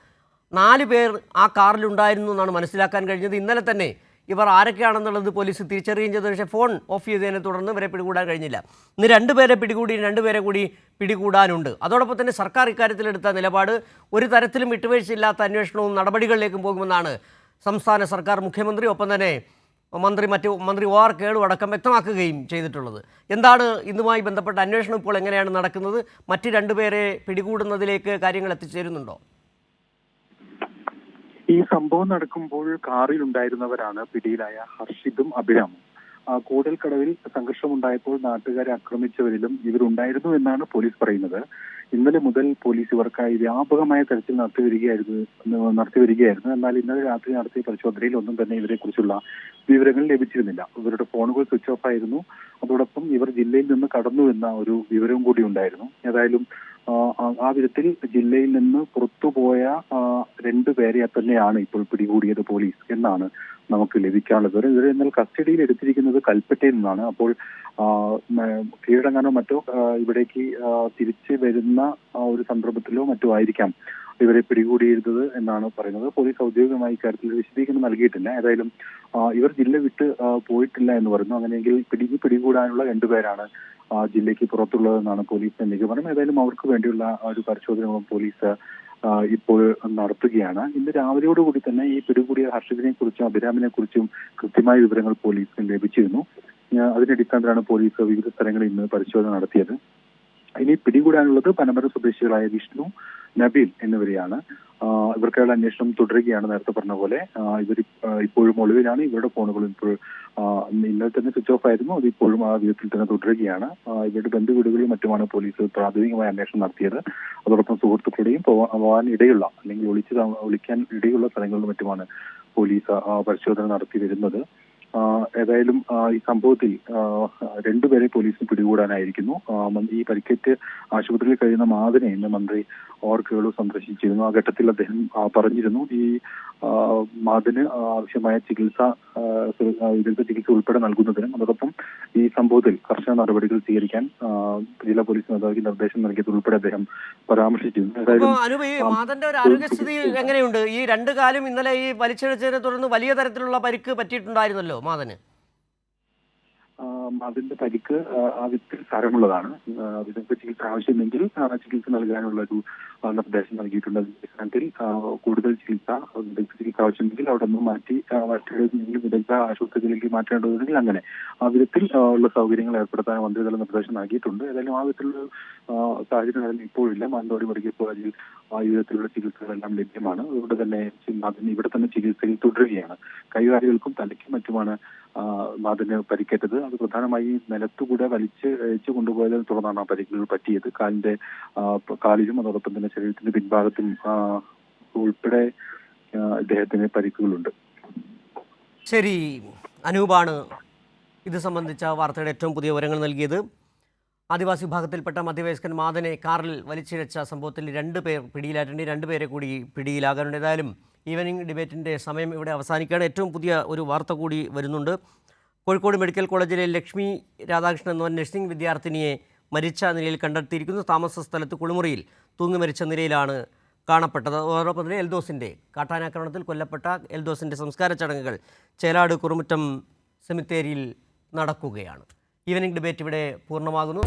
4 പേർ ആ കാറിലുണ്ടായിരുന്നു എന്നാണ് മനസ്സിലാക്കാൻ കഴിഞ്ഞത്. ഇന്നലെ തന്നെ ഇവർ ആരൊക്കെയാണെന്നുള്ളത് പോലീസ് തിരിച്ചറിയുകയും ചെയ്തു. പക്ഷേ ഫോൺ ഓഫ് ചെയ്തതിനെ തുടർന്ന് ഇവരെ പിടികൂടാൻ കഴിഞ്ഞില്ല. ഇന്ന് 2 പേരെ പിടികൂടി, 2 പേരെ കൂടി പിടികൂടാനുണ്ട്. അതോടൊപ്പം തന്നെ സർക്കാർ ഇക്കാര്യത്തിലെടുത്ത നിലപാട് ഒരു തരത്തിലും വിട്ടുവീഴ്ചയില്ലാത്ത അന്വേഷണവും നടപടികളിലേക്കും പോകുമെന്നാണ് സംസ്ഥാന സർക്കാർ, മുഖ്യമന്ത്രി, ഒപ്പം തന്നെ മന്ത്രി ഒ ആർ കേളു അടക്കം വ്യക്തമാക്കുകയും ചെയ്തിട്ടുള്ളത്. എന്താണ് ഇതുമായി ബന്ധപ്പെട്ട അന്വേഷണം ഇപ്പോൾ എങ്ങനെയാണ് നടക്കുന്നത്? മറ്റ് 2 പേരെ പിടികൂടുന്നതിലേക്ക് കാര്യങ്ങൾ എത്തിച്ചേരുന്നുണ്ടോ? ഈ സംഭവം നടക്കുമ്പോൾ കാറിൽ ഉണ്ടായിരുന്നവരാണ് പിടിയിലായ ഹർഷിദും അഭിരാമും. കൂടൽക്കടവിൽ സംഘർഷമുണ്ടായപ്പോൾ നാട്ടുകാരെ ആക്രമിച്ചവരിലും ഇവരുണ്ടായിരുന്നു എന്നാണ് പോലീസ് പറയുന്നത്. ഇന്നലെ മുതൽ പോലീസ് ഇവർക്കായി വ്യാപകമായ തെരച്ചിൽ നടത്തി വരികയായിരുന്നു. എന്നാൽ ഇന്നലെ രാത്രി നടത്തിയ പരിശോധനയിൽ ഒന്നും തന്നെ ഇവരെ കുറിച്ചുള്ള വിവരങ്ങൾ ലഭിച്ചിരുന്നില്ല. ഇവരുടെ ഫോണുകൾ സ്വിച്ച് ഓഫ് ആയിരുന്നു. അതോടൊപ്പം ഇവർ ജില്ലയിൽ നിന്ന് കടന്നു എന്ന ഒരു വിവരവും കൂടി ഉണ്ടായിരുന്നു. ഏതായാലും ആ വിധത്തിൽ ജില്ലയിൽ നിന്ന് പുറത്തുപോയ 2 പേരെ തന്നെയാണ് ഇപ്പോൾ പിടികൂടിയത് പോലീസ് എന്നാണ് നമുക്ക് ലഭിക്കാനുള്ളത്. ഇവരെ എന്നാൽ കസ്റ്റഡിയിൽ എടുത്തിരിക്കുന്നത് കൽപ്പറ്റയിൽ നിന്നാണ്. അപ്പോൾ കീഴടങ്ങാനോ മറ്റോ ഇവിടേക്ക് തിരിച്ചു വരുന്ന ഒരു സന്ദർഭത്തിലോ മറ്റോ ആയിരിക്കാം ഇവരെ പിടികൂടിയിരുന്നത് എന്നാണ് പറയുന്നത്. പോലീസ് ഔദ്യോഗികമായി ഇക്കാര്യത്തിൽ വിശദീകരണം നൽകിയിട്ടില്ല. ഏതായാലും ഇവർ ജില്ല വിട്ട് പോയിട്ടില്ല എന്ന് പറയുന്നു. അങ്ങനെയെങ്കിൽ പിടികൂടാനുള്ള 2 പേരാണ് ജില്ലയ്ക്ക് പുറത്തുള്ളതെന്നാണ് പോലീസിന്റെ നിഗമനം. ഏതായാലും അവർക്ക് വേണ്ടിയുള്ള ഒരു പരിശോധനകളും പോലീസ് ഇപ്പോൾ നടത്തുകയാണ്. ഇന്ന് രാവിലെയോടുകൂടി തന്നെ ഈ പിടികൂടിയ ഹർഷിദിനെ കുറിച്ചും അഭിരാമിനെ കുറിച്ചും കൃത്യമായ വിവരങ്ങൾ പോലീസിന് ലഭിച്ചിരുന്നു. അതിന്റെ അടിസ്ഥാനത്തിലാണ് പോലീസ് വിവിധ സ്ഥലങ്ങളിൽ ഇന്ന് പരിശോധന നടത്തിയത്. ഇനി പിടികൂടാനുള്ളത് പനമരം സ്വദേശികളായ വിഷ്ണു, നബീൽ എന്നിവരെയാണ്. ഇവർക്കുള്ള അന്വേഷണം തുടരുകയാണ്. നേരത്തെ പറഞ്ഞ പോലെ ഇവർ ഇപ്പോഴും ഒളിവിലാണ്. ഇവരുടെ ഫോണുകൾ ഇപ്പോൾ ഇന്നലെ തന്നെ സ്വിച്ച് ഓഫ് ആയിരുന്നു. അത് ഇപ്പോഴും ആ വിധത്തിൽ തന്നെ തുടരുകയാണ്. ഇവരുടെ ബന്ധുവീടുകളിലും മറ്റുമാണ് പോലീസ് പ്രാഥമികമായ അന്വേഷണം നടത്തിയത്. അതോടൊപ്പം സുഹൃത്തുക്കളുടെയും പോകാൻ ഇടയുള്ള അല്ലെങ്കിൽ ഒളിക്കാൻ ഇടയുള്ള സ്ഥലങ്ങളിലും മറ്റുമാണ് പോലീസ് പരിശോധന നടത്തി വരുന്നത്. ഏതായാലും ഈ സംഭവത്തിൽ 2 പേരെ പോലീസിന് പിടികൂടാനായിരിക്കുന്നു. ഈ പരിക്കേറ്റ് ആശുപത്രിയിൽ കഴിയുന്ന മാതിനെ ഇന്ന് മന്ത്രി ഒ ആർ കേളു സന്ദർശിച്ചിരുന്നു. ആ ഘട്ടത്തിൽ അദ്ദേഹം പറഞ്ഞിരുന്നു ഈ മാതിന് ആവശ്യമായ വിദഗ്ധ ചികിത്സ ഉൾപ്പെടെ നൽകുന്നതിനും അതോടൊപ്പം ഈ സംഭവത്തിൽ കർശന നടപടികൾ സ്വീകരിക്കാൻ ജില്ലാ പോലീസ് മേധാവിക്ക് നിർദ്ദേശം നൽകിയത് ഉൾപ്പെടെ അദ്ദേഹം പരാമർശിച്ചിരുന്നു. മാതന്റെ ഒരു ആരോഗ്യസ്ഥിതി എങ്ങനെയുണ്ട്? ഈ 2 കാലും ഇന്നലെ ഈ വലിച്ചിഴച്ചതിനെ തുടർന്ന് വലിയ തരത്തിലുള്ള പരിക്ക് പറ്റിയിട്ടുണ്ടായിരുന്നല്ലോ മാതന്. അതിന്റെ പരിക്ക് ആ വിധത്തിൽ സാരമുള്ളതാണ്. വിദഗ്ധ ചികിത്സ ആവശ്യമെങ്കിൽ ചികിത്സ നൽകാനുള്ള ഒരു നിർദ്ദേശം നൽകിയിട്ടുണ്ട്. അടിസ്ഥാനത്തിൽ കൂടുതൽ വിദഗ്ധ ചികിത്സ ആവശ്യമെങ്കിൽ അവിടെ നിന്ന് മാറ്റി മറ്റേതെങ്കിലും വിദഗ്ധ ആശുപത്രികളിലേക്ക് മാറ്റേണ്ടതുണ്ടെങ്കിൽ അങ്ങനെ ആ വിധത്തിൽ ഉള്ള സൗകര്യങ്ങൾ ഏർപ്പെടുത്താൻ മന്ത്രിതല നിർദ്ദേശം നൽകിയിട്ടുണ്ട്. ഏതായാലും ആ വിധത്തിലുള്ള സാഹചര്യം ഇപ്പോഴില്ല. മാനന്തവാടി മെഡിക്കൽ കോളേജിൽ ആ വിധത്തിലുള്ള ചികിത്സകളെല്ലാം ലഭ്യമാണ്. അതുകൊണ്ട് തന്നെ അതിന് ഇവിടെ തന്നെ ചികിത്സയിൽ തുടരുകയാണ്. കൈകാലുകൾക്കും തലയ്ക്കും മറ്റുമാണ് മാതിന് പരിക്കേറ്റത്. അത് പ്രധാനമായി നിലത്തുകൂടെ വലിച്ചു കൊണ്ടുപോയതിനെ തുടർന്നാണ് ആ പരിക്കുകൾ പറ്റിയത്. കാലിലും അതോടൊപ്പം തന്നെ ശരീരത്തിന്റെ പിൻഭാഗത്തും ഉൾപ്പെടെ ഇദ്ദേഹത്തിന് പരിക്കുകളുണ്ട്. ശരി, അനൂപാണ് ഇത് സംബന്ധിച്ച വാർത്തയുടെ ഏറ്റവും പുതിയ വിവരങ്ങൾ നൽകിയത്. ആദിവാസി വിഭാഗത്തിൽപ്പെട്ട മധ്യവയസ്കൻ മാതനെ കാറിൽ വലിച്ചിഴച്ച സംഭവത്തിൽ 2 പേർ പിടിയിലായിട്ടുണ്ട്. 2 പേരെ കൂടി പിടിയിലാകാനുണ്ട്. ഏതായാലും ഈവനിംഗ് ഡിബേറ്റിൻ്റെ സമയം ഇവിടെ അവസാനിക്കുകയാണ്. ഏറ്റവും പുതിയ ഒരു വാർത്ത കൂടി വരുന്നുണ്ട്. കോഴിക്കോട് മെഡിക്കൽ കോളേജിലെ ലക്ഷ്മി രാധാകൃഷ്ണൻ എന്ന നഴ്സിംഗ് വിദ്യാർത്ഥിനിയെ മരിച്ച നിലയിൽ കണ്ടെത്തിയിരിക്കുന്നു. താമസ സ്ഥലത്ത് കുളിമുറിയിൽ തൂങ്ങി മരിച്ച നിലയിലാണ് കാണപ്പെട്ടത്. അതോടൊപ്പം തന്നെ എൽദോസിൻ്റെ കാട്ടാനാക്രമണത്തിൽ കൊല്ലപ്പെട്ട എൽദോസിൻ്റെ സംസ്കാര ചടങ്ങുകൾ ചേലാട് കുറുമുറ്റം സെമിത്തേരിയിൽ നടക്കുകയാണ്. ഈവനിംഗ് ഡിബേറ്റ് ഇവിടെ പൂർണ്ണമാകുന്നു.